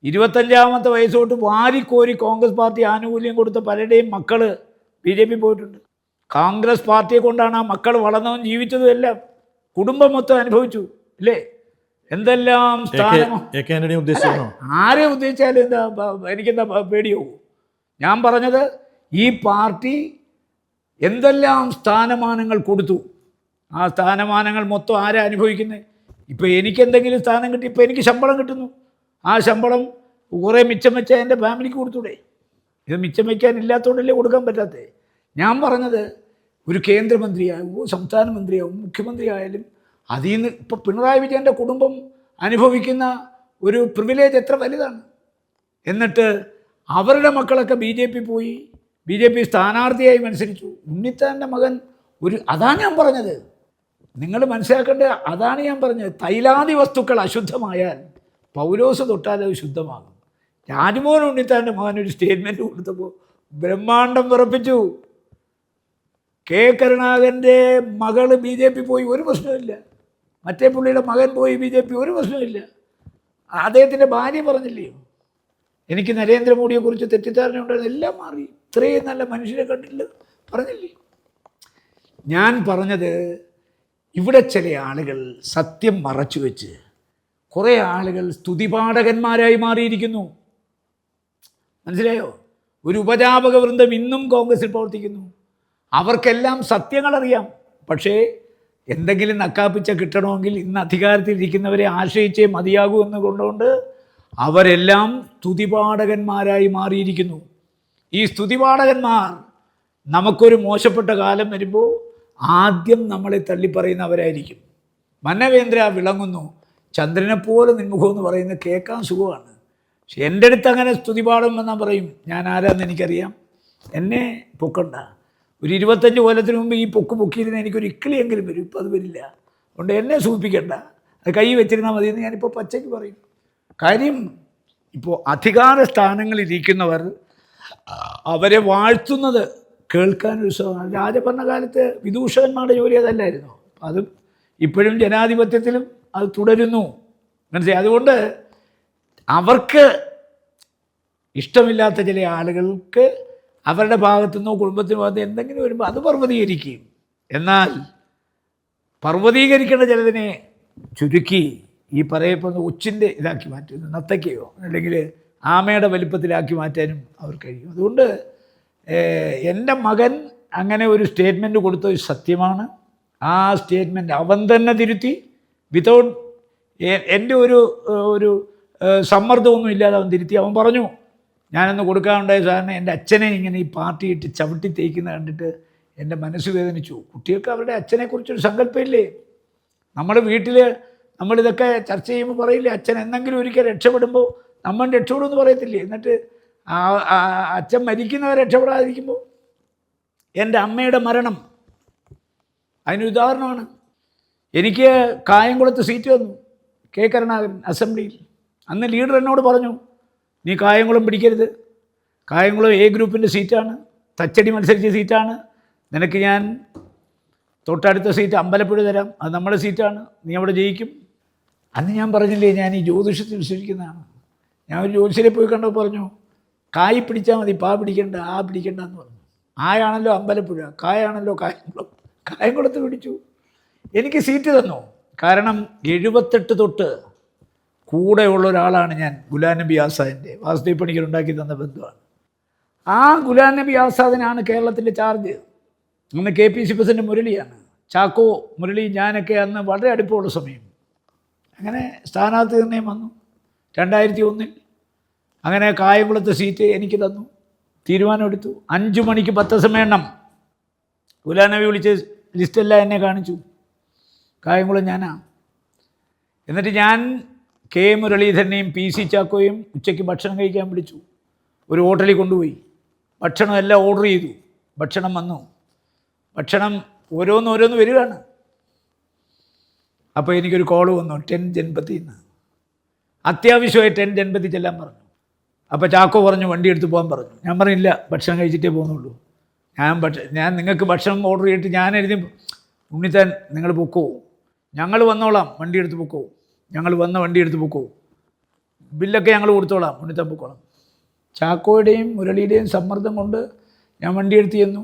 25-ാമത്തെ വയസ്സോട്ട് വാരിക്കോരി കോൺഗ്രസ് പാർട്ടി ആനുകൂല്യം കൊടുത്ത പലരുടെയും മക്കൾ BJP പോയിട്ടുണ്ട്. കോൺഗ്രസ് പാർട്ടിയെ കൊണ്ടാണ് ആ മക്കൾ വളർന്നതും ജീവിച്ചതും എല്ലാം. കുടുംബം മൊത്തം അനുഭവിച്ചു ഇല്ലേ? എന്തെല്ലാം സ്ഥാനമോ. ആരെ ഉദ്ദേശിച്ചാലും എന്താ, എനിക്കെന്താ പേടിയാവും? ഞാൻ പറഞ്ഞത് ഈ പാർട്ടി എന്തെല്ലാം സ്ഥാനമാനങ്ങൾ കൊടുത്തു. ആ സ്ഥാനമാനങ്ങൾ മൊത്തം ആരാ അനുഭവിക്കുന്നത്? ഇപ്പോൾ എനിക്കെന്തെങ്കിലും സ്ഥാനം കിട്ടി, ഇപ്പോൾ എനിക്ക് ശമ്പളം കിട്ടുന്നു. ആ ശമ്പളം കുറേ മിച്ചം വെച്ചാൽ എൻ്റെ ഫാമിലിക്ക് കൊടുത്തൂടെ? ഇത് മിച്ചം വയ്ക്കാനില്ലാത്തതുകൊണ്ടല്ലേ കൊടുക്കാൻ പറ്റാത്തത്. ഞാൻ പറഞ്ഞത് ഒരു കേന്ദ്രമന്ത്രിയാവും, സംസ്ഥാന മന്ത്രിയാവും, മുഖ്യമന്ത്രി ആയാലും അതിൽ നിന്ന് ഇപ്പോൾ പിണറായി വിജയൻ്റെ കുടുംബം അനുഭവിക്കുന്ന ഒരു പ്രിവിലേജ് എത്ര വലുതാണ്. എന്നിട്ട് അവരുടെ മക്കളൊക്കെ BJP പോയി, BJP സ്ഥാനാർത്ഥിയായി മത്സരിച്ചു. ഉണ്ണിത്താൻ്റെ മകൻ അതാണ് ഞാൻ പറഞ്ഞത്. നിങ്ങൾ മനസ്സിലാക്കേണ്ടത് അതാണ് ഞാൻ പറഞ്ഞത്. തൈലാദി വസ്തുക്കൾ അശുദ്ധമായാൽ പൗലോസ് തൊട്ടാൽ അത് ശുദ്ധമാകും. രാജ്മോഹൻ ഉണ്ണിത്താൻ്റെ മകൻ ഒരു സ്റ്റേറ്റ്മെൻറ്റ് കൊടുത്തപ്പോൾ ബ്രഹ്മാണ്ടം വിറപ്പിച്ചു. കെ കരുണാകരൻ്റെ മകൾ BJP പോയി, ഒരു പ്രശ്നമില്ല. മറ്റേ പുള്ളിയുടെ മകൻ പോയി BJP, ഒരു പ്രശ്നമില്ല. അദ്ദേഹത്തിൻ്റെ ഭാര്യ പറഞ്ഞില്ലയോ, എനിക്ക് നരേന്ദ്രമോദിയെക്കുറിച്ച് തെറ്റിദ്ധാരണ ഉണ്ടായിരുന്നു, എല്ലാം മാറി, ഇത്രയും നല്ല മനുഷ്യരെ കണ്ടില്ല പറഞ്ഞില്ലേ? ഞാൻ പറഞ്ഞത് ഇവിടെ ചില ആളുകൾ സത്യം മറച്ചു വെച്ച് കുറേ ആളുകൾ സ്തുതിപാഠകന്മാരായി മാറിയിരിക്കുന്നു. മനസ്സിലായോ? ഒരു ഉപജാപക വൃന്ദം ഇന്നും കോൺഗ്രസിൽ പ്രവർത്തിക്കുന്നു. അവർക്കെല്ലാം സത്യങ്ങളറിയാം. പക്ഷേ എന്തെങ്കിലും നക്കാപ്പിച്ച കിട്ടണമെങ്കിൽ ഇന്ന് അധികാരത്തിലിരിക്കുന്നവരെ ആശ്രയിച്ചേ മതിയാകൂ എന്ന് കൊണ്ടുകൊണ്ട് അവരെല്ലാം സ്തുതിപാഠകന്മാരായി മാറിയിരിക്കുന്നു. ഈ സ്തുതിപാഠകന്മാർ നമുക്കൊരു മോശപ്പെട്ട കാലം വരുമ്പോൾ ആദ്യം നമ്മളെ തള്ളിപ്പറയുന്നവരായിരിക്കും. മനവേന്ദ്ര വിളങ്ങുന്നു, ചന്ദ്രനെപ്പോലെ നിൻമുഖമെന്ന് പറയുന്നത് കേൾക്കാൻ സുഖമാണ്. പക്ഷെ എൻ്റെ അടുത്ത് അങ്ങനെ സ്തുതിപാഠം വന്നാൽ പറയും, ഞാൻ ആരാന്ന് എനിക്കറിയാം, എന്നെ പൊക്കണ്ട. ഒരു 25 കൊല്ലത്തിന് മുമ്പ് ഈ പൊക്കിയിരുന്ന എനിക്കൊരു ഇക്കിളിയെങ്കിലും വരും. ഇപ്പോൾ അത് വരില്ല. അതുകൊണ്ട് എന്നെ സൂചിപ്പിക്കണ്ട, അത് കൈ വെച്ചിരുന്നാൽ മതിയെന്ന് ഞാനിപ്പോൾ പച്ചയ്ക്ക് പറയും. കാര്യം ഇപ്പോൾ അധികാര സ്ഥാനങ്ങളിരിക്കുന്നവർ അവരെ വാഴ്ത്തുന്നത് കേൾക്കാനൊരു സുഖമാണ്. രാജഭരണകാലത്ത് വിദൂഷകന്മാരുടെ ജോലി അതല്ലായിരുന്നു. അതും ഇപ്പോഴും ജനാധിപത്യത്തിലും അത് തുടരുന്നു. മനസ്സിലായി? അതുകൊണ്ട് അവർക്ക് ഇഷ്ടമില്ലാത്ത ചില ആളുകൾക്ക് അവരുടെ ഭാഗത്തുനിന്നോ കുടുംബത്തിനോ ഭാഗത്ത് എന്തെങ്കിലും വരുമ്പോൾ അത് പർവ്വതീകരിക്കും. എന്നാൽ പർവ്വതീകരിക്കേണ്ട ചിലതിനെ ചുരുക്കി ഈ പറയപ്പെടുന്ന ഒച്ചിൻ്റെ ഇതാക്കി മാറ്റുന്നു, നത്തയ്ക്കയോ അല്ലെങ്കിൽ ആമയുടെ വലിപ്പത്തിലാക്കി മാറ്റാനും അവർ കഴിയും. അതുകൊണ്ട് എൻ്റെ മകൻ അങ്ങനെ ഒരു സ്റ്റേറ്റ്മെൻറ്റ് കൊടുത്തത് സത്യമാണ്. ആ സ്റ്റേറ്റ്മെൻറ്റ് അവൻ തന്നെ തിരുത്തി, വിതൗട്ട് എൻ്റെ ഒരു സമ്മർദ്ദമൊന്നും ഇല്ലാതെ അവൻ തിരുത്തി. അവൻ പറഞ്ഞു, ഞാനൊന്ന് കൊടുക്കാനുണ്ടായ സാറിന് എൻ്റെ അച്ഛനെ ഇങ്ങനെ ഈ പാർട്ടിയിട്ട് ചവിട്ടി തേക്കുന്ന കണ്ടിട്ട് എൻ്റെ മനസ്സ് വേദനിച്ചു. കുട്ടികൾക്ക് അവരുടെ അച്ഛനെക്കുറിച്ചൊരു സങ്കല്പമില്ലേ? നമ്മുടെ വീട്ടിൽ നമ്മളിതൊക്കെ ചർച്ച ചെയ്യുമ്പോൾ പറയില്ലേ, അച്ഛൻ എന്തെങ്കിലും ഒരിക്കൽ രക്ഷപ്പെടുമ്പോൾ നമ്മൾ രക്ഷപ്പെടുമെന്ന് പറയത്തില്ലേ? എന്നിട്ട് അച്ഛൻ മരിക്കുന്നവരെ രക്ഷപ്പെടാതിരിക്കുമ്പോൾ എൻ്റെ അമ്മയുടെ മരണം അതിനൊരു ഉദാഹരണമാണ്. എനിക്ക് കായംകുളത്ത് സീറ്റ് വന്നു, കെ കരുണാകരൻ അസംബ്ലിയിൽ. അന്ന് ലീഡർ എന്നോട് പറഞ്ഞു, നീ കായംകുളം പിടിക്കരുത്, കായംകുളം A ഗ്രൂപ്പിൻ്റെ സീറ്റാണ്, തച്ചടി മത്സരിച്ച സീറ്റാണ്, നിനക്ക് ഞാൻ തൊട്ടടുത്ത സീറ്റ് അമ്പലപ്പുഴ തരാം, അത് നമ്മുടെ സീറ്റാണ്, നീ അവിടെ ജയിക്കും. അന്ന് ഞാൻ പറഞ്ഞില്ലേ ഞാൻ ഈ ജ്യോതിഷത്തിൽ വിശ്വസിക്കുന്നതാണ്. ഞാൻ ഒരു ജ്യോതിഷരെ പോയി കണ്ടപ്പോൾ പറഞ്ഞു, കായ് പിടിച്ചാൽ മതി, പാ പിടിക്കണ്ട, ആ പിടിക്കണ്ട എന്ന് പറഞ്ഞു. ആയാണല്ലോ അമ്പലപ്പുഴ, കായാണല്ലോ കായംകുളം, കായംകുളത്ത് പിടിച്ചു. എനിക്ക് സീറ്റ് തന്നു. കാരണം 78 തൊട്ട് കൂടെയുള്ള ഒരാളാണ് ഞാൻ. ഗുലാം നബി ആസാദിൻ്റെ, വാസുദേവ് പണിക്കർ ഉണ്ടാക്കി തന്ന ബന്ധുവാണ്. ആ ഗുലാം നബി ആസാദിനാണ് കേരളത്തിൻ്റെ ചാർജ്. അന്ന് KPC പ്രസിഡന്റ് മുരളിയാണ്. ചാക്കോ, മുരളി, ഞാനൊക്കെ അന്ന് വളരെ അടുപ്പമുള്ള സമയം. അങ്ങനെ സ്ഥാനാർത്ഥി നിർണ്ണയം വന്നു 2001. അങ്ങനെ കായംകുളത്തെ സീറ്റ് എനിക്ക് തന്നു. തീരുമാനമെടുത്തു. 5 മണിക്ക് പത്രസമ്മേളനം. ഗുലാം നബി വിളിച്ച് ലിസ്റ്റെല്ലാം എന്നെ കാണിച്ചു. കായംകുളം ഞാനാ. എന്നിട്ട് ഞാൻ K മുരളീധരനെയും PC ചാക്കോയും ഉച്ചയ്ക്ക് ഭക്ഷണം കഴിക്കാൻ വിളിച്ചു. ഒരു ഹോട്ടലിൽ കൊണ്ടുപോയി. ഭക്ഷണം എല്ലാം ഓർഡർ ചെയ്തു. ഭക്ഷണം വന്നു. ഭക്ഷണം ഓരോന്ന് വരികയാണ്. അപ്പോൾ എനിക്കൊരു കോൾ വന്നു 10 ജൻപതിയിൽ നിന്ന്. അത്യാവശ്യമായി 10 ജൻപതി ചെല്ലാൻ പറഞ്ഞു. അപ്പോൾ ചാക്കോ പറഞ്ഞു വണ്ടി എടുത്ത് പോകാൻ പറഞ്ഞു. ഞാൻ പറഞ്ഞില്ല, ഭക്ഷണം കഴിച്ചിട്ടേ പോകുന്നുള്ളൂ. ഞാൻ നിങ്ങൾക്ക് ഭക്ഷണം ഓർഡർ ചെയ്തിട്ട് ഞാൻ എഴുതി, ഉണ്ണിത്താൻ നിങ്ങൾ പൊക്കോ, ഞങ്ങൾ വന്നോളാം, വണ്ടി എടുത്ത് പൊക്കോ, ഞങ്ങൾ വന്ന വണ്ടി എടുത്ത് പൊക്കോ, ബില്ലൊക്കെ ഞങ്ങൾ കൊടുത്തോളാം, ഉണ്ണിത്താൻ പൊക്കോളാം. ചാക്കോയുടെയും മുരളിയുടെയും സമ്മർദ്ദം കൊണ്ട് ഞാൻ വണ്ടി എടുത്ത് ചെന്നു.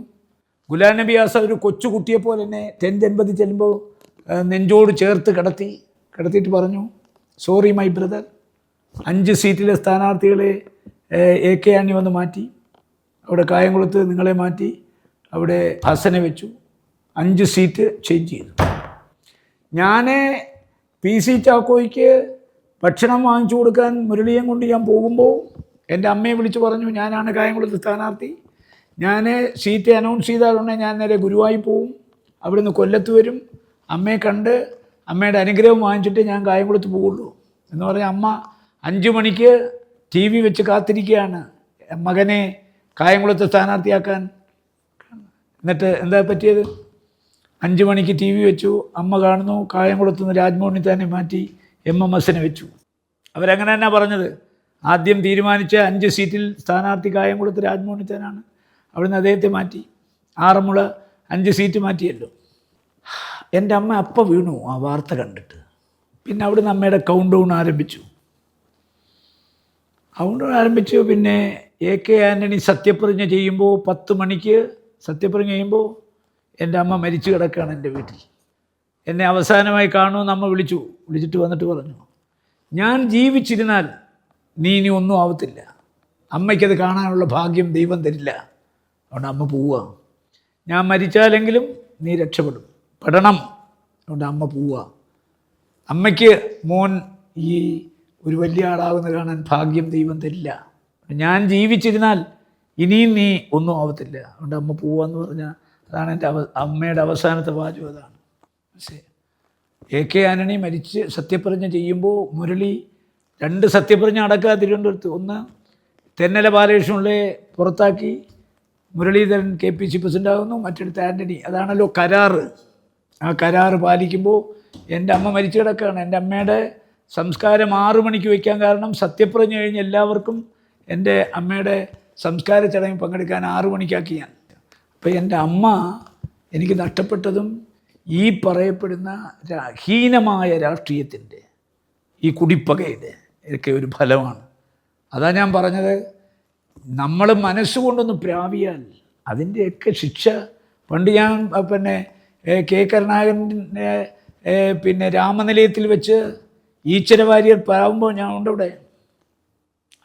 ഗുലാം നബി ആസാദ് ഒരു കൊച്ചു കുട്ടിയെപ്പോലെ എന്നെ 10 ജൻപതി ചെല്ലുമ്പോൾ നെഞ്ചോട് ചേർത്ത് കിടത്തിയിട്ട് പറഞ്ഞു, സോറി മൈ ബ്രദർ, 5 സീറ്റിലെ സ്ഥാനാർത്ഥികളെ AK ആന്റണി വന്ന് മാറ്റി. അവിടെ കായംകുളത്ത് നിങ്ങളെ മാറ്റി, അവിടെ ഹസനെ വെച്ചു. 5 സീറ്റ് ചേഞ്ച് ചെയ്തു. ഞാൻ PC ചാക്കോയ്ക്ക് ഭക്ഷണം വാങ്ങിച്ചു കൊടുക്കാൻ മുരളിയും കൊണ്ട് ഞാൻ പോകുമ്പോൾ എൻ്റെ അമ്മയെ വിളിച്ച് പറഞ്ഞു, ഞാനാണ് കായംകുളത്ത് സ്ഥാനാർത്ഥി, ഞാൻ സീറ്റ് അനൗൺസ് ചെയ്താലുടനെ ഞാൻ നേരെ ഗുരുവായൂർ പോവും, അവിടുന്ന് കൊല്ലത്ത് വരും, അമ്മയെ കണ്ട് അമ്മയുടെ അനുഗ്രഹം വാങ്ങിച്ചിട്ട് ഞാൻ കായംകുളത്ത് പോവുള്ളൂ എന്ന് പറഞ്ഞ അമ്മ 5 മണിക്ക് TV വെച്ച് കാത്തിരിക്കുകയാണ് മകനെ കായംകുളത്ത് സ്ഥാനാർത്ഥിയാക്കാൻ. എന്നിട്ട് എന്താ പറ്റിയത്? 5 മണിക്ക് TV വെച്ചു. അമ്മ കാണുന്നു കായംകുളത്ത് നിന്ന് രാജ്മോഹൻ ഉണ്ണിത്താനെ മാറ്റി MMSനെ വെച്ചു. അവരങ്ങനെ തന്നെ പറഞ്ഞത്. ആദ്യം തീരുമാനിച്ച 5 സീറ്റിൽ സ്ഥാനാർത്ഥി കായംകുളത്ത് രാജ്മോഹൻ ഉണ്ണിത്താനാണ്. അവിടുന്ന് അദ്ദേഹത്തെ മാറ്റി. ആറന്മുള 5 സീറ്റ് മാറ്റിയല്ലോ. എൻ്റെ അമ്മ അപ്പം വീണു ആ വാർത്ത കണ്ടിട്ട്. പിന്നെ അവിടുന്ന് അമ്മയുടെ കൗണ്ട് ഡൗൺ ആരംഭിച്ചു. പിന്നെ AK ആൻ്റണി സത്യപ്രതിജ്ഞ ചെയ്യുമ്പോൾ 10 മണിക്ക് സത്യപ്രതിജ്ഞ ചെയ്യുമ്പോൾ എൻ്റെ അമ്മ മരിച്ചു കിടക്കുകയാണ് എൻ്റെ വീട്ടിൽ. എന്നെ അവസാനമായി കാണുമെന്ന് അമ്മ വിളിച്ചിട്ട് വന്നിട്ട് പറഞ്ഞു, ഞാൻ ജീവിച്ചിരുന്നാൽ നീ ഇനി ഒന്നും ആവത്തില്ല, അമ്മയ്ക്കത് കാണാനുള്ള ഭാഗ്യം ദൈവം തരില്ല, അതുകൊണ്ട് അമ്മ പോവുക, ഞാൻ മരിച്ചാലെങ്കിലും നീ പെടണം, അതുകൊണ്ട് അമ്മ പോവുക, അമ്മയ്ക്ക് മോൻ ഈ ഒരു വലിയ ആളാകുന്ന കാണാൻ ഭാഗ്യം ദൈവം തരില്ല, ഞാൻ ജീവിച്ചിരുന്നാൽ ഇനിയും നീ ഒന്നും ആവത്തില്ല, അതുകൊണ്ട് അമ്മ പോവാന്ന് പറഞ്ഞാൽ അതാണ് എൻ്റെ അമ്മയുടെ അവസാനത്തെ വാചകം. അതാണ്. പക്ഷേ AK ആന്റണി മരിച്ച് സത്യപ്രതിജ്ഞ ചെയ്യുമ്പോൾ മുരളി 2 സത്യപ്രതിജ്ഞ അടക്കുക തിരുവനന്തപുരത്ത്. ഒന്ന് തെന്നല ബാലകൃഷ്ണപിള്ളയെ പുറത്താക്കി മുരളീധരൻ KPC പ്രസിഡൻ്റ് ആകുന്നു, മറ്റെടുത്ത് ആൻ്റണി. അതാണല്ലോ കരാറ്. ആ കരാറ് പാലിക്കുമ്പോൾ എൻ്റെ അമ്മ മരിച്ചു കിടക്കുകയാണ്. എൻ്റെ അമ്മയുടെ സംസ്കാരം 6 മണിക്ക് വയ്ക്കാൻ കാരണം സത്യപ്രതിജ്ഞ കഴിഞ്ഞ് എല്ലാവർക്കും എൻ്റെ അമ്മയുടെ സംസ്കാര ചടങ്ങിൽ പങ്കെടുക്കാൻ 6 മണിക്കാക്കി ഞാൻ. അപ്പോൾ എൻ്റെ അമ്മ എനിക്ക് നഷ്ടപ്പെട്ടതും ഈ പറയപ്പെടുന്ന ഹീനമായ രാഷ്ട്രീയത്തിൻ്റെ, ഈ കുടിപ്പകയുടെ ഒക്കെ ഒരു ഫലമാണ്. അതാ ഞാൻ പറഞ്ഞത്, നമ്മൾ മനസ്സുകൊണ്ടൊന്ന് പ്രാപിയാൽ അതിൻ്റെയൊക്കെ ശിക്ഷ. പണ്ട് ഞാൻ K കരുണാകരൻ്റെ രാമനിലയത്തിൽ വെച്ച് ഈശ്വര വാര്യർ പാവുമ്പോൾ ഞാൻ ഉണ്ടവിടെ.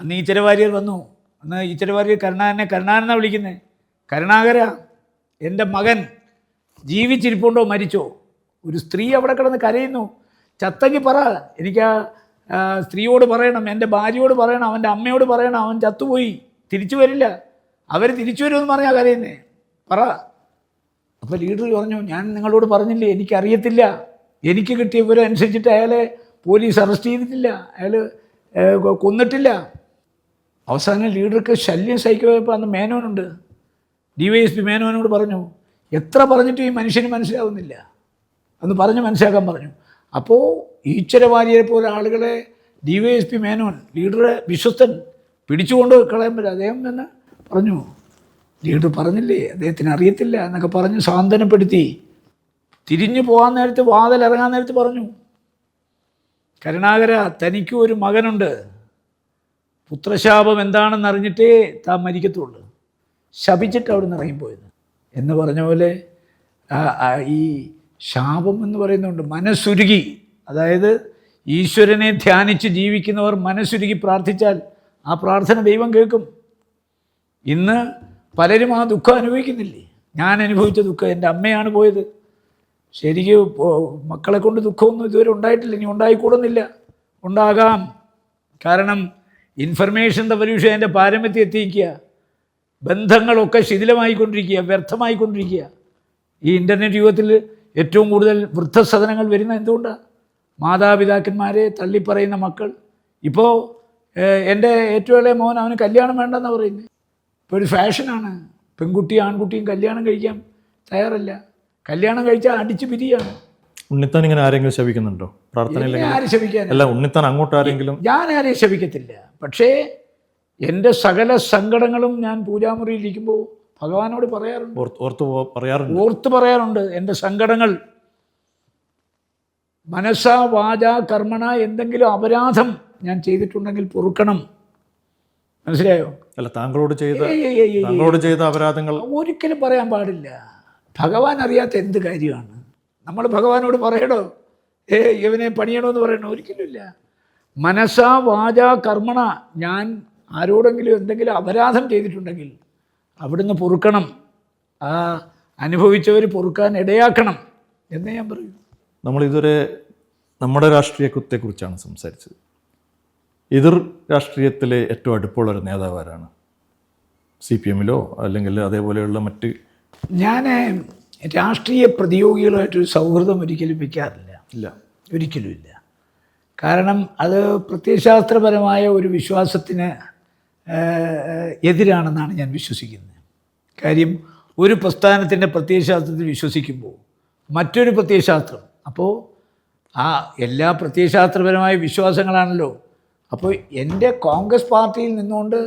അന്ന് ഈശ്വര വാര്യർ വന്നു. അന്ന് ഈശ്വര വാര്യർ കരുണാകരനാണ് വിളിക്കുന്നത്. കരുണാകര, എൻ്റെ മകൻ ജീവിച്ചിരിപ്പുണ്ടോ മരിച്ചോ? ഒരു സ്ത്രീ അവിടെ കിടന്ന് കരയുന്നു. ചത്തെങ്കിൽ പറ, എനിക്ക് ആ സ്ത്രീയോട് പറയണം, എൻ്റെ ഭാര്യയോട് പറയണം, അവൻ്റെ അമ്മയോട് പറയണം, അവൻ ചത്തുപോയി, തിരിച്ചു വരില്ല, അവർ തിരിച്ചു വരുമെന്ന് പറഞ്ഞാൽ കരയുന്നേ, പറ. അപ്പോൾ ലീഡർ പറഞ്ഞു, ഞാൻ നിങ്ങളോട് പറഞ്ഞില്ലേ, എനിക്കറിയത്തില്ല, എനിക്ക് കിട്ടിയ വിവരം അനുസരിച്ചിട്ട് അയാളെ പോലീസ് അറസ്റ്റ് ചെയ്തിട്ടില്ല, അയാൾ കൊന്നിട്ടില്ല. അവസാനം ലീഡർക്ക് ശല്യം സഹിക്കുമ്പോൾ അന്ന് മേനോനുണ്ട്, DYSP മേനോനോട് പറഞ്ഞു, എത്ര പറഞ്ഞിട്ടും ഈ മനുഷ്യന് മനസ്സിലാവുന്നില്ല, അന്ന് പറഞ്ഞ് മനസ്സിലാക്കാൻ പറഞ്ഞു. അപ്പോൾ ഈശ്വര വാര്യരെ പോലെ ആളുകളെ DYSP മേനോൻ, ലീഡറുടെ വിശ്വസ്തൻ, പിടിച്ചുകൊണ്ട് കളയാൻ പറ്റില്ല. അദ്ദേഹം തന്നെ പറഞ്ഞു, ലീഡർ പറഞ്ഞില്ലേ, അദ്ദേഹത്തിന് അറിയത്തില്ല എന്നൊക്കെ പറഞ്ഞ് സാന്ത്വനപ്പെടുത്തി. തിരിഞ്ഞു പോകാൻ നേരത്ത്, വാതിലിറങ്ങാൻ നേരത്ത് പറഞ്ഞു, കരുണാകര, തനിക്കും ഒരു മകനുണ്ട്, പുത്രശാപം എന്താണെന്ന് അറിഞ്ഞിട്ടേ താൻ മരിക്കത്തുള്ളൂ, ശപിച്ചിട്ട് അവിടെ നിന്ന് ഇറങ്ങിപ്പോയത് എന്ന് പറഞ്ഞ പോലെ ഈ ശാപം എന്ന് പറയുന്നുണ്ട്. മനസ്സുരുകി, അതായത് ഈശ്വരനെ ധ്യാനിച്ച് ജീവിക്കുന്നവർ മനസ്സുരുകി പ്രാർത്ഥിച്ചാൽ ആ പ്രാർത്ഥന ദൈവം കേൾക്കും. ഇന്ന് പലരും ആ ദുഃഖം അനുഭവിക്കുന്നില്ലേ? ഞാൻ അനുഭവിച്ച ദുഃഖം, എൻ്റെ അമ്മയാണ് പോയത്. ശരിക്കും മക്കളെ കൊണ്ട് ദുഃഖമൊന്നും ഇതുവരെ ഉണ്ടായിട്ടില്ല, ഇനി ഉണ്ടായിക്കൂടുന്നില്ല, ഉണ്ടാകാം. കാരണം ഇൻഫർമേഷൻ റവല്യൂഷൻ അതിൻ്റെ പാരമ്യത്തിൽ എത്തിയിരിക്കുക, ബന്ധങ്ങളൊക്കെ ശിഥിലമായിക്കൊണ്ടിരിക്കുക, വ്യർത്ഥമായിക്കൊണ്ടിരിക്കുക. ഈ ഇൻ്റർനെറ്റ് യുഗത്തിൽ ഏറ്റവും കൂടുതൽ വൃദ്ധസദനങ്ങൾ വരുന്ന എന്തുകൊണ്ടാണ്? മാതാപിതാക്കന്മാരെ തള്ളിപ്പറയുന്ന മക്കൾ. ഇപ്പോൾ എൻ്റെ ഏറ്റവും ഇളയ മോൻ, അവന് കല്യാണം വേണ്ടെന്നാണ് പറയുന്നത്. ഇപ്പോൾ ഒരു ഫാഷനാണ്, പെൺകുട്ടിയും ആൺകുട്ടിയും കല്യാണം കഴിക്കാൻ തയ്യാറല്ല, കല്യാണം കഴിച്ചാൽ അടിച്ചു പിരിയാണ്. ഉണ്ണിത്താൻ ഇങ്ങനെ ആരെങ്കിലും ശപിക്കുന്നുണ്ടോ പ്രാർത്ഥനയിൽ? ആരും ശപിക്കാൻ അല്ല, ഉണ്ണിത്താൻ അങ്ങോട്ട് ആരെങ്കിലും? ഞാൻ ആരെയും ശപിക്കത്തില്ല. പക്ഷേ എൻ്റെ സകല സങ്കടങ്ങളും ഞാൻ പൂജാമുറിയിലിരിക്കുമ്പോൾ ഭഗവാനോട് പറയാറുണ്ട്, ഓർത്ത് പറയാറുണ്ട്. എൻ്റെ സങ്കടങ്ങൾ മനസ്സാ വാചാ കർമ്മണ എന്തെങ്കിലും അപരാധം ഞാൻ ചെയ്തിട്ടുണ്ടെങ്കിൽ പൊറുക്കണം. മനസ്സിലായോ? അല്ല, താങ്കളോട് ചെയ്ത അപരാധങ്ങൾ ഒരിക്കലും പറയാൻ പാടില്ല. ഭഗവാൻ അറിയാത്ത എന്ത് കാര്യമാണ്? നമ്മൾ ഭഗവാനോട് പറയണോ ഇവനെ പണിയണമെന്ന് പറയണോ? ഒരിക്കലുമില്ല. മനസ്സാ വാചാ കർമ്മണ ഞാൻ ആരോടെങ്കിലും എന്തെങ്കിലും അപരാധം ചെയ്തിട്ടുണ്ടെങ്കിൽ അവിടുന്ന് പൊറുക്കണം, ആ അനുഭവിച്ചവർ പൊറുക്കാൻ ഇടയാക്കണം എന്നേ ഞാൻ പറയൂ. നമ്മളിതുവരെ നമ്മുടെ രാഷ്ട്രീയത്തെക്കുറിച്ചാണ് സംസാരിച്ചത്. എതിർ രാഷ്ട്രീയത്തിലെ ഏറ്റവും അടുപ്പമുള്ളൊരു നേതാവ് ആരാണ്? CPM-ലോ അല്ലെങ്കിൽ അതേപോലെയുള്ള മറ്റ്? ഞാൻ രാഷ്ട്രീയ പ്രതിയോഗികളുമായിട്ടൊരു സൗഹൃദം ഒരിക്കലും വയ്ക്കാറില്ല. ഇല്ല, ഒരിക്കലുമില്ല. കാരണം അത് പ്രത്യയശാസ്ത്രപരമായ ഒരു വിശ്വാസത്തിന് എതിരാണെന്നാണ് ഞാൻ വിശ്വസിക്കുന്നത്. കാര്യം, ഒരു പ്രസ്ഥാനത്തിൻ്റെ പ്രത്യയശാസ്ത്രത്തിൽ വിശ്വസിക്കുമ്പോൾ മറ്റൊരു പ്രത്യയശാസ്ത്രം, അപ്പോൾ ആ എല്ലാ പ്രത്യയശാസ്ത്രപരമായ വിശ്വാസങ്ങളാണല്ലോ. അപ്പോൾ എൻ്റെ കോൺഗ്രസ് പാർട്ടിയിൽ നിന്നുകൊണ്ട്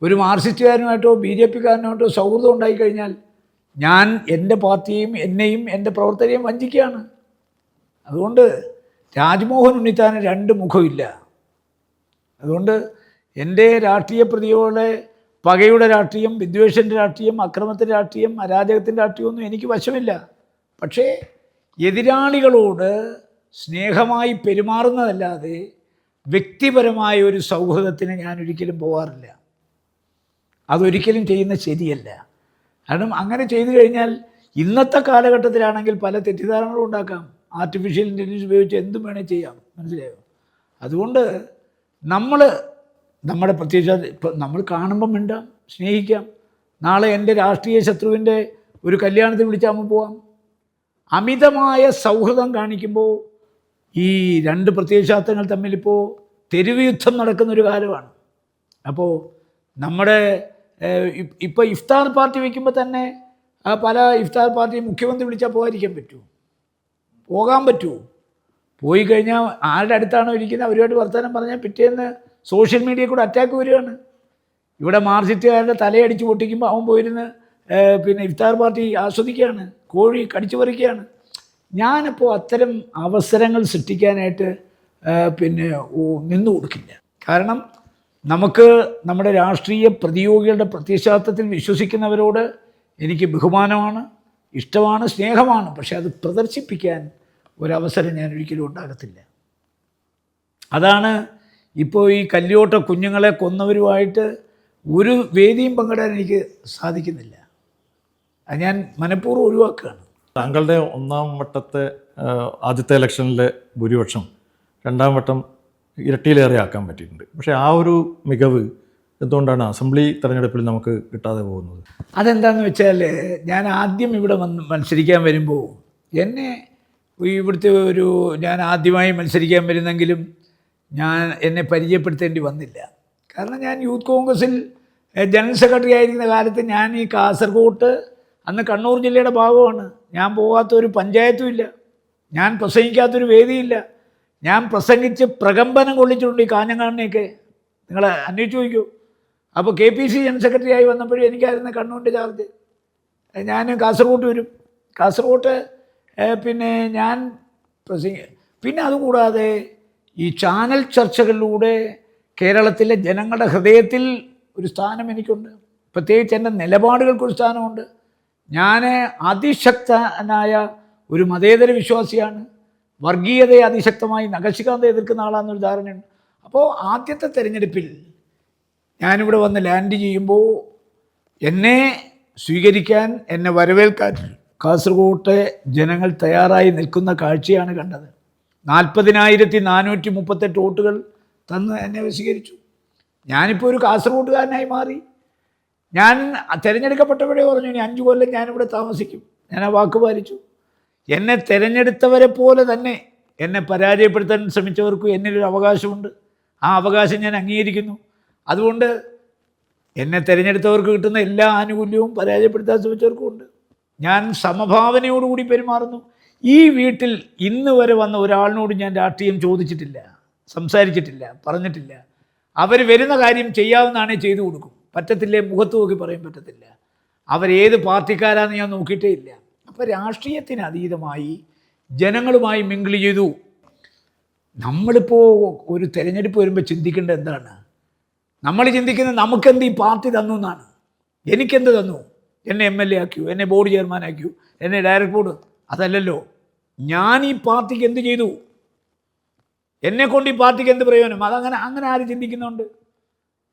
ഒരു മാർക്സിസ്റ്റുകാരനുമായിട്ടോ BJP-കാരനുമായിട്ടോ സൗഹൃദം ഉണ്ടായിക്കഴിഞ്ഞാൽ ഞാൻ എൻ്റെ പാർട്ടിയെയും എന്നെയും എൻ്റെ പ്രവർത്തകരെയും വഞ്ചിക്കുകയാണ്. അതുകൊണ്ട് രാജ്മോഹൻ ഉണ്ണിത്താന് രണ്ട് മുഖമില്ല. അതുകൊണ്ട് എൻ്റെ രാഷ്ട്രീയ പ്രതികളെ പകയുടെ രാഷ്ട്രീയം, വിദ്വേഷൻ്റെ രാഷ്ട്രീയം, അക്രമത്തിൻ്റെ രാഷ്ട്രീയം, അരാജകത്തിൻ്റെ രാഷ്ട്രീയമൊന്നും എനിക്ക് വശമില്ല. പക്ഷേ എതിരാളികളോട് സ്നേഹമായി പെരുമാറുന്നതല്ലാതെ വ്യക്തിപരമായ ഒരു സൗഹൃദത്തിന് ഞാൻ ഒരിക്കലും പോകാറില്ല. അതൊരിക്കലും ചെയ്യുന്നത് ശരിയല്ല. കാരണം അങ്ങനെ ചെയ്തു കഴിഞ്ഞാൽ ഇന്നത്തെ കാലഘട്ടത്തിലാണെങ്കിൽ പല തെറ്റിദ്ധാരണകളും ഉണ്ടാക്കാം. ആർട്ടിഫിഷ്യൽ ഇൻ്റലിജൻസ് ഉപയോഗിച്ച് എന്തും വേണേൽ ചെയ്യാം. മനസ്സിലായോ? അതുകൊണ്ട് നമ്മുടെ പ്രത്യേകിച്ച് ഇപ്പം നമ്മൾ കാണുമ്പം മിണ്ടാം, സ്നേഹിക്കാം. നാളെ എൻ്റെ രാഷ്ട്രീയ ശത്രുവിൻ്റെ ഒരു കല്യാണത്തിന് വിളിച്ചാൽ പോവാം. അമിതമായ സൗഹൃദം കാണിക്കുമ്പോൾ ഈ രണ്ട് പ്രത്യയശാസ്ത്രങ്ങൾ തമ്മിലിപ്പോൾ തെരുവ് യുദ്ധം നടക്കുന്നൊരു കാലമാണ്. അപ്പോൾ നമ്മുടെ ഇപ്പോൾ ഇഫ്താർ പാർട്ടി വയ്ക്കുമ്പോൾ തന്നെ പല ഇഫ്താർ പാർട്ടി മുഖ്യമന്ത്രി വിളിച്ചാൽ പോകാൻ പറ്റുമോ? പോയി കഴിഞ്ഞാൽ ആരുടെ അടുത്താണോ ഇരിക്കുന്നത് അവരുമായിട്ട് വർത്തമാനം പറഞ്ഞാൽ പിറ്റേന്ന് സോഷ്യൽ മീഡിയയിൽ കൂടെ അറ്റാക്ക് വരികയാണ്. ഇവിടെ മാർക്സിസ്റ്റുകാരുടെ തലയടിച്ച് പൊട്ടിക്കുമ്പോൾ അവൻ പോയിരുന്ന് പിന്നെ ഇഫ്താർ പാർട്ടി ആസ്വദിക്കുകയാണ്, കോഴി കടിച്ചു പറിക്കുകയാണ്. ഞാനപ്പോൾ അത്തരം അവസരങ്ങൾ സൃഷ്ടിക്കാനായിട്ട് പിന്നെ നിന്നു കൊടുക്കില്ല. കാരണം നമുക്ക് നമ്മുടെ രാഷ്ട്രീയ പ്രതിയോഗികളുടെ പ്രത്യയശാസ്ത്രത്തിൽ വിശ്വസിക്കുന്നവരോട് എനിക്ക് ബഹുമാനമാണ്, ഇഷ്ടമാണ്, സ്നേഹമാണ്. പക്ഷേ അത് പ്രദർശിപ്പിക്കാൻ ഒരവസരം ഞാൻ ഒരിക്കലും ഉണ്ടാകത്തില്ല. അതാണ് ഇപ്പോൾ ഈ കല്യോട്ട കുഞ്ഞുങ്ങളെ കൊന്നവരുമായിട്ട് ഒരു വേദിയും പങ്കിടാൻ എനിക്ക് സാധിക്കുന്നില്ല. അത് ഞാൻ മനഃപൂർവ്വം ഒഴിവാക്കുകയാണ്. താങ്കളുടെ ഒന്നാം വട്ടത്തെ ആദ്യത്തെ ഇലക്ഷനിലെ ഭൂരിപക്ഷം രണ്ടാം വട്ടം ഇരട്ടിയിലേറെ ആക്കാൻ പറ്റിയിട്ടുണ്ട്. പക്ഷേ ആ ഒരു മികവ് എന്തുകൊണ്ടാണ് അസംബ്ലി തെരഞ്ഞെടുപ്പിൽ നമുക്ക് കിട്ടാതെ പോകുന്നത്? അതെന്താണെന്ന് വെച്ചാൽ, ഞാൻ ആദ്യം ഇവിടെ മത്സരിക്കാൻ വരുമ്പോൾ ഇവിടുത്തെ ഞാൻ ആദ്യമായി മത്സരിക്കാൻ വരുന്നെങ്കിലും എന്നെ പരിചയപ്പെടുത്തേണ്ടി വന്നില്ല. കാരണം ഞാൻ യൂത്ത് കോൺഗ്രസിൽ ജനറൽ സെക്രട്ടറി ആയിരിക്കുന്ന കാലത്ത് ഞാൻ ഈ കാസർഗോട്ട്, അന്ന് കണ്ണൂർ ജില്ലയുടെ ഭാഗമാണ്, ഞാൻ പോകാത്തൊരു പഞ്ചായത്തും ഇല്ല, ഞാൻ പ്രസംഗിക്കാത്തൊരു വേദിയില്ല. ഞാൻ പ്രസംഗിച്ച് പ്രകമ്പനം കൊള്ളിച്ചിട്ടുണ്ട് ഈ കാഞ്ഞങ്ങാടിനെയൊക്കെ. നിങ്ങൾ അന്വേഷിച്ച് ചോദിക്കൂ. അപ്പോൾ KPC ജനറൽ സെക്രട്ടറി ആയി വന്നപ്പോഴും എനിക്കായിരുന്നു കണ്ണൂരിൻ്റെ ചാർജ്. ഞാൻ കാസർഗോട്ട് വരും. കാസർഗോട്ട് പിന്നെ ഞാൻ പിന്നെ അതുകൂടാതെ ഈ ചാനൽ ചർച്ചകളിലൂടെ കേരളത്തിലെ ജനങ്ങളുടെ ഹൃദയത്തിൽ ഒരു സ്ഥാനം എനിക്കുണ്ട്. പ്രത്യേകിച്ച് എൻ്റെ നിലപാടുകൾക്കൊരു സ്ഥാനമുണ്ട്. ഞാൻ അതിശക്തനായ ഒരു മതേതര വിശ്വാസിയാണ്. വർഗീയതയെ അതിശക്തമായി നഖശികാന്തം എതിർക്കുന്ന ആളാണെന്നൊരു ധാരണയുണ്ട്. അപ്പോൾ ആദ്യത്തെ തെരഞ്ഞെടുപ്പിൽ ഞാനിവിടെ വന്ന് ലാൻഡ് ചെയ്യുമ്പോൾ എന്നെ സ്വീകരിക്കാൻ, എന്നെ വരവേൽക്കാൻ കാസർഗോട്ടെ ജനങ്ങൾ തയ്യാറായി നിൽക്കുന്ന കാഴ്ചയാണ് കണ്ടത്. 40,438 വോട്ടുകൾ തന്ന് എന്നെ സ്വീകരിച്ചു. ഞാനിപ്പോൾ ഒരു കാസർഗോട്ടുകാരനായി മാറി. ഞാൻ തിരഞ്ഞെടുക്കപ്പെട്ടവരെ പറഞ്ഞു ഇനി 5 കൊല്ലം ഞാനിവിടെ താമസിക്കും. ഞാൻ ആ വാക്ക് പാലിച്ചു. എന്നെ തിരഞ്ഞെടുത്തവരെ പോലെ തന്നെ എന്നെ പരാജയപ്പെടുത്താൻ ശ്രമിച്ചവർക്കും എന്നിലൊരു അവകാശമുണ്ട്. ആ അവകാശം ഞാൻ അംഗീകരിക്കുന്നു. അതുകൊണ്ട് എന്നെ തിരഞ്ഞെടുത്തവർക്ക് കിട്ടുന്ന എല്ലാ ആനുകൂല്യവും പരാജയപ്പെടുത്താൻ ശ്രമിച്ചവർക്കും ഉണ്ട്. ഞാൻ സമഭാവനയോടുകൂടി പെരുമാറുന്നു. ഈ വീട്ടിൽ ഇന്ന് വരെ വന്ന ഒരാളിനോട് ഞാൻ രാഷ്ട്രീയം ചോദിച്ചിട്ടില്ല, സംസാരിച്ചിട്ടില്ല, പറഞ്ഞിട്ടില്ല. അവർ വരുന്ന കാര്യം ചെയ്യാവുന്നതാണേ ചെയ്തു കൊടുക്കും. പറ്റത്തില്ലേ മുഖത്ത് നോക്കി പറയാൻ പറ്റത്തില്ല. അവരേത് പാർട്ടിക്കാരാണെന്ന് ഞാൻ നോക്കിയിട്ടേ ഇല്ല. അപ്പോൾ രാഷ്ട്രീയത്തിന് അതീതമായി ജനങ്ങളുമായി മിങ്കിൾ ചെയ്തു. നമ്മളിപ്പോൾ ഒരു തിരഞ്ഞെടുപ്പ് വരുമ്പോൾ ചിന്തിക്കേണ്ടത് എന്താണ്? നമ്മൾ ചിന്തിക്കുന്നത് നമുക്കെന്ത് ഈ പാർട്ടി തന്നു എന്നാണ്. എനിക്കെന്ത് തന്നു? എന്നെ MLA ആക്കിയോ, എന്നെ ബോർഡ് ചെയർമാൻ ആക്കിയോ, എന്നെ ഡയറക്ട് ബോർഡ്? അതല്ലല്ലോ. ഞാൻ ഈ പാർട്ടിക്ക് എന്ത് ചെയ്തു? എന്നെക്കൊണ്ട് ഈ പാർട്ടിക്ക് എന്ത് പ്രയോജനം? അങ്ങനെ ആര് ചിന്തിക്കുന്നുണ്ട്?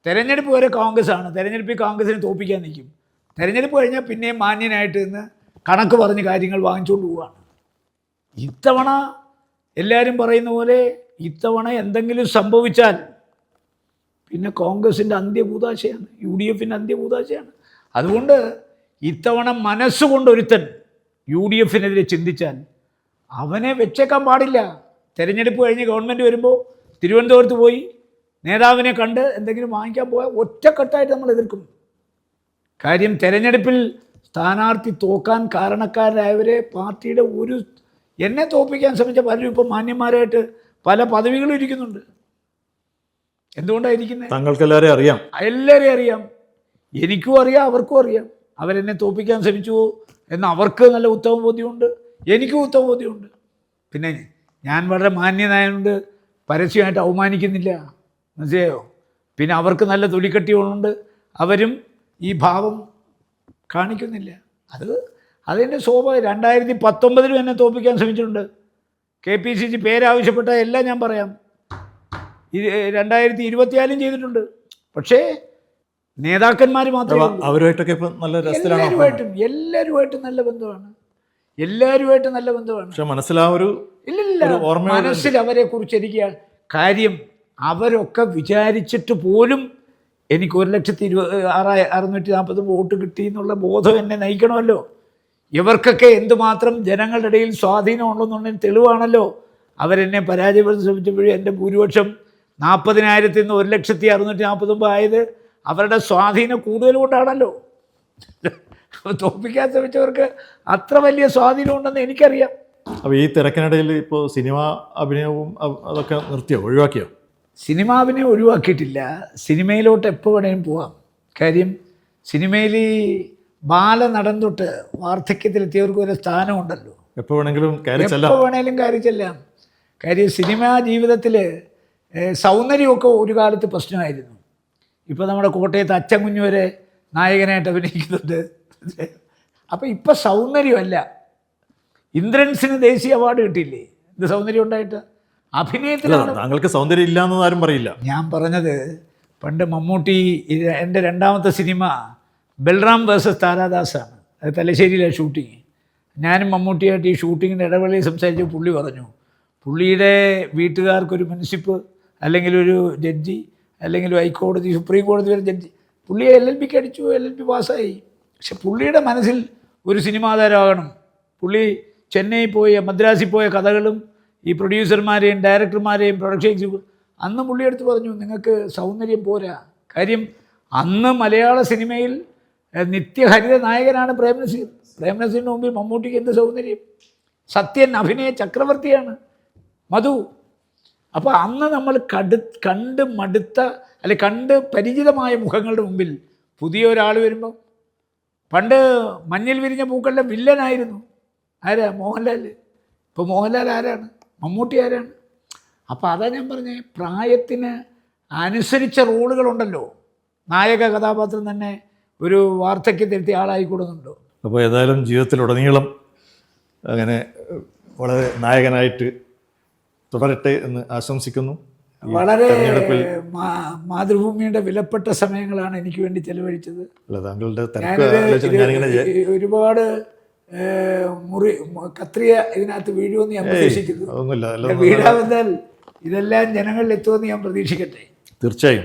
തെരഞ്ഞെടുപ്പ് വരെ കോൺഗ്രസ്സാണ്. തെരഞ്ഞെടുപ്പിൽ കോൺഗ്രസിനെ തോൽപ്പിക്കാൻ നിൽക്കും. തെരഞ്ഞെടുപ്പ് കഴിഞ്ഞാൽ പിന്നെയും മാന്യനായിട്ട് നിന്ന് കണക്ക് പറഞ്ഞ് കാര്യങ്ങൾ വാങ്ങിച്ചുകൊണ്ട് പോവുകയാണ്. ഇത്തവണ എല്ലാവരും പറയുന്ന പോലെ ഇത്തവണ എന്തെങ്കിലും സംഭവിച്ചാൽ പിന്നെ കോൺഗ്രസിൻ്റെ അന്ത്യഭൂതാശയാണ്, UDFൻ്റെ അന്ത്യഭൂതാശയാണ്. അതുകൊണ്ട് ഇത്തവണ മനസ്സുകൊണ്ടൊരുത്തൻ UDFനെതിരെ ചിന്തിച്ചാൽ അവനെ വെച്ചേക്കാൻ പാടില്ല. തെരഞ്ഞെടുപ്പ് കഴിഞ്ഞ് ഗവൺമെൻറ് വരുമ്പോൾ തിരുവനന്തപുരത്ത് പോയി നേതാവിനെ കണ്ട് എന്തെങ്കിലും വാങ്ങിക്കാൻ പോയാൽ ഒറ്റക്കെട്ടായിട്ട് നമ്മൾ എതിർക്കും. കാര്യം തെരഞ്ഞെടുപ്പിൽ സ്ഥാനാർത്ഥി തോക്കാൻ കാരണക്കാരായവരെ പാർട്ടിയുടെ എന്നെ തോൽപ്പിക്കാൻ ശ്രമിച്ച പലരും ഇപ്പോൾ മാന്യന്മാരായിട്ട് പല പദവികളും ഇരിക്കുന്നുണ്ട്. എന്തുകൊണ്ടായിരിക്കുന്നത്? താങ്കൾക്കെല്ലാവരെയും അറിയാം. എല്ലാവരെയും അറിയാം. എനിക്കും അറിയാം, അവർക്കും അറിയാം. അവരെന്നെ തോൽപ്പിക്കാൻ ശ്രമിച്ചു എന്ന് അവർക്ക് നല്ല ഉത്തമ ബോധ്യമുണ്ട്, എനിക്കും ഉത്തമ ബോധ്യമുണ്ട്. പിന്നെ ഞാൻ വളരെ മാന്യനായതുകൊണ്ട് പരസ്യമായിട്ട് അവമാനിക്കുന്നില്ല, മനസ്സിലായോ? പിന്നെ അവർക്ക് നല്ല തൊലിക്കട്ടികളുണ്ട്, അവരും ഈ ഭാവം കാണിക്കുന്നില്ല. അതിൻ്റെ സ്വാഭാവികം. 2019 എന്നെ തോൽപ്പിക്കാൻ ശ്രമിച്ചിട്ടുണ്ട്. KPCC പേരാവശ്യപ്പെട്ട എല്ലാം ഞാൻ പറയാം. 2024 ചെയ്തിട്ടുണ്ട്. പക്ഷേ നേതാക്കന്മാർ മാത്രമേ അവരുമായിട്ടൊക്കെ ഇപ്പം നല്ല രസത്തിലാണ്. എല്ലാവരുമായിട്ടും നല്ല ബന്ധമാണ്. എല്ലാവരുമായിട്ടും നല്ല ബന്ധമാണ്. പക്ഷെ മനസ്സിലാവൊരു ഇല്ലില്ല, മനസ്സിൽ അവരെ കുറിച്ച് എനിക്ക് കാര്യം അവരൊക്കെ വിചാരിച്ചിട്ട് പോലും എനിക്ക് 1,06,640 വോട്ട് കിട്ടി എന്നുള്ള ബോധം എന്നെ നയിക്കണമല്ലോ. ഇവർക്കൊക്കെ എന്തുമാത്രം ജനങ്ങളുടെ ഇടയിൽ സ്വാധീനമുണ്ടെന്നുണ്ടെങ്കിൽ തെളിവാണല്ലോ. അവരെന്നെ പരാജയപ്പെടുത്താൻ ശ്രമിച്ചപ്പോഴും എൻ്റെ ഭൂരിപക്ഷം 40,000-ൽ നിന്ന് 1,649 ആയത് അവരുടെ സ്വാധീനം കൂടുതൽ കൊണ്ടാണല്ലോ. തോൽപ്പിക്കാൻ ശ്രമിച്ചവർക്ക് അത്ര വലിയ സ്വാധീനം ഉണ്ടെന്ന് എനിക്കറിയാം. അപ്പോൾ ഈ തിരക്കിനിടയിൽ ഇപ്പോൾ സിനിമാ അഭിനയവും അതൊക്കെ നിർത്തിയോ, ഒഴിവാക്കിയോ? സിനിമാ അഭിനയം ഒഴിവാക്കിയിട്ടില്ല. സിനിമയിലോട്ട് എപ്പോൾ വേണേലും പോവാം. കാര്യം സിനിമയിൽ ബാലനടൻ തൊട്ട് വാർദ്ധക്യത്തിലെത്തിയവർക്ക് ഒരു സ്ഥാനമുണ്ടല്ലോ. എപ്പോൾ വേണമെങ്കിലും കയറി ചെല്ലാം. കാര്യം സിനിമാ ജീവിതത്തിൽ സൗന്ദര്യമൊക്കെ ഒരു കാലത്ത് പ്രശ്നമായിരുന്നു. ഇപ്പോൾ നമ്മുടെ കോട്ടയത്ത് അച്ചൻകുഞ്ഞ് വരെ നായകനായിട്ട് അഭിനയിക്കുന്നുണ്ട്. അപ്പോൾ ഇപ്പം സൗന്ദര്യമല്ല. ഇന്ദ്രൻസിന് ദേശീയ അവാർഡ് കിട്ടിയില്ലേ? എന്ത് സൗന്ദര്യം ഉണ്ടായിട്ട്? അഭിനയത്തിലാണ്. താങ്കൾക്ക് സൗന്ദര്യം ഇല്ല എന്നൊന്നും ആരും പറയില്ല. ഞാൻ പറഞ്ഞത് പണ്ട് മമ്മൂട്ടി, എൻ്റെ രണ്ടാമത്തെ സിനിമ ബൽറാം വേഴ്സസ് താരാദാസാണ്. അത് തലശ്ശേരിയിലെ ഷൂട്ടിങ്. ഞാനും മമ്മൂട്ടിയായിട്ട് ഈ ഷൂട്ടിങ്ങിൻ്റെ ഇടവേളയിൽ സംസാരിച്ച് പുള്ളി പറഞ്ഞു, പുള്ളിയുടെ വീട്ടുകാർക്കൊരു മുനിസിപ്പ് അല്ലെങ്കിൽ ഒരു ജഡ്ജി അല്ലെങ്കിൽ ഹൈക്കോടതി സുപ്രീം കോടതി വരെ ജഡ്ജി, പുള്ളിയെ LLBക്ക് അടിച്ചു, LLB പാസ്സായി. പക്ഷെ പുള്ളിയുടെ മനസ്സിൽ ഒരു സിനിമാ താരമാകണം. പുള്ളി ചെന്നൈ പോയ, മദ്രാസിൽ പോയ കഥകളും ഈ പ്രൊഡ്യൂസർമാരെയും ഡയറക്ടർമാരെയും പ്രൊഡക്ഷൻ എക്സിക്യൂട്ടീവ് അന്ന് പുള്ളിയെടുത്ത് പറഞ്ഞു, നിങ്ങൾക്ക് സൗന്ദര്യം പോരാ. കാര്യം അന്ന് മലയാള സിനിമയിൽ നിത്യഹരിത നായകനാണ് പ്രേംനസീർ. പ്രേംനസീറിന് മുമ്പിൽ മമ്മൂട്ടിക്ക് എന്ത് സൗന്ദര്യം? സത്യൻ അഭിനയ ചക്രവർത്തിയാണ്, മധു. അപ്പോൾ അന്ന് നമ്മൾ കണ്ട് മടുത്ത കണ്ട് പരിചിതമായ മുഖങ്ങളുടെ മുമ്പിൽ പുതിയ ഒരാൾ വരുമ്പോൾ, പണ്ട് മഞ്ഞിൽ വിരിഞ്ഞ പൂക്കളുടെ വില്ലനായിരുന്നു ആരാ? മോഹൻലാൽ. ഇപ്പോൾ മോഹൻലാൽ ആരാണ്? മമ്മൂട്ടി ആരാണ്? അപ്പോൾ അതാ ഞാൻ പറഞ്ഞേ, പ്രായത്തിന് അനുസരിച്ച റോളുകളുണ്ടല്ലോ. നായക കഥാപാത്രം തന്നെ ഒരു വാർദ്ധക്യത്തിലെത്തിയ ആളായിക്കൂടുന്നുണ്ടോ? അപ്പോൾ ഏതായാലും ജീവിതത്തിലുടനീളം അങ്ങനെ വളരെ നായകനായിട്ട് തുടരട്ടെ എന്ന് ആശംസിക്കുന്നു. വളരെ മാതൃഭൂമിയുടെ വിലപ്പെട്ട സമയങ്ങളാണ് എനിക്ക് വേണ്ടി ചെലവഴിച്ചത്. അല്ല, താങ്കളുടെ ഞാനിങ്ങനെ ഒരുപാട് കത്രിയ ഇതിനകത്ത് വീഴുമെന്ന് ഞാൻ പ്രതീക്ഷിക്കുന്നു. ഒന്നുമില്ല, വീഴാമെന്നാൽ ഇതെല്ലാം ജനങ്ങളിൽ എത്തുമെന്ന് ഞാൻ പ്രതീക്ഷിക്കട്ടെ. തീർച്ചയായും.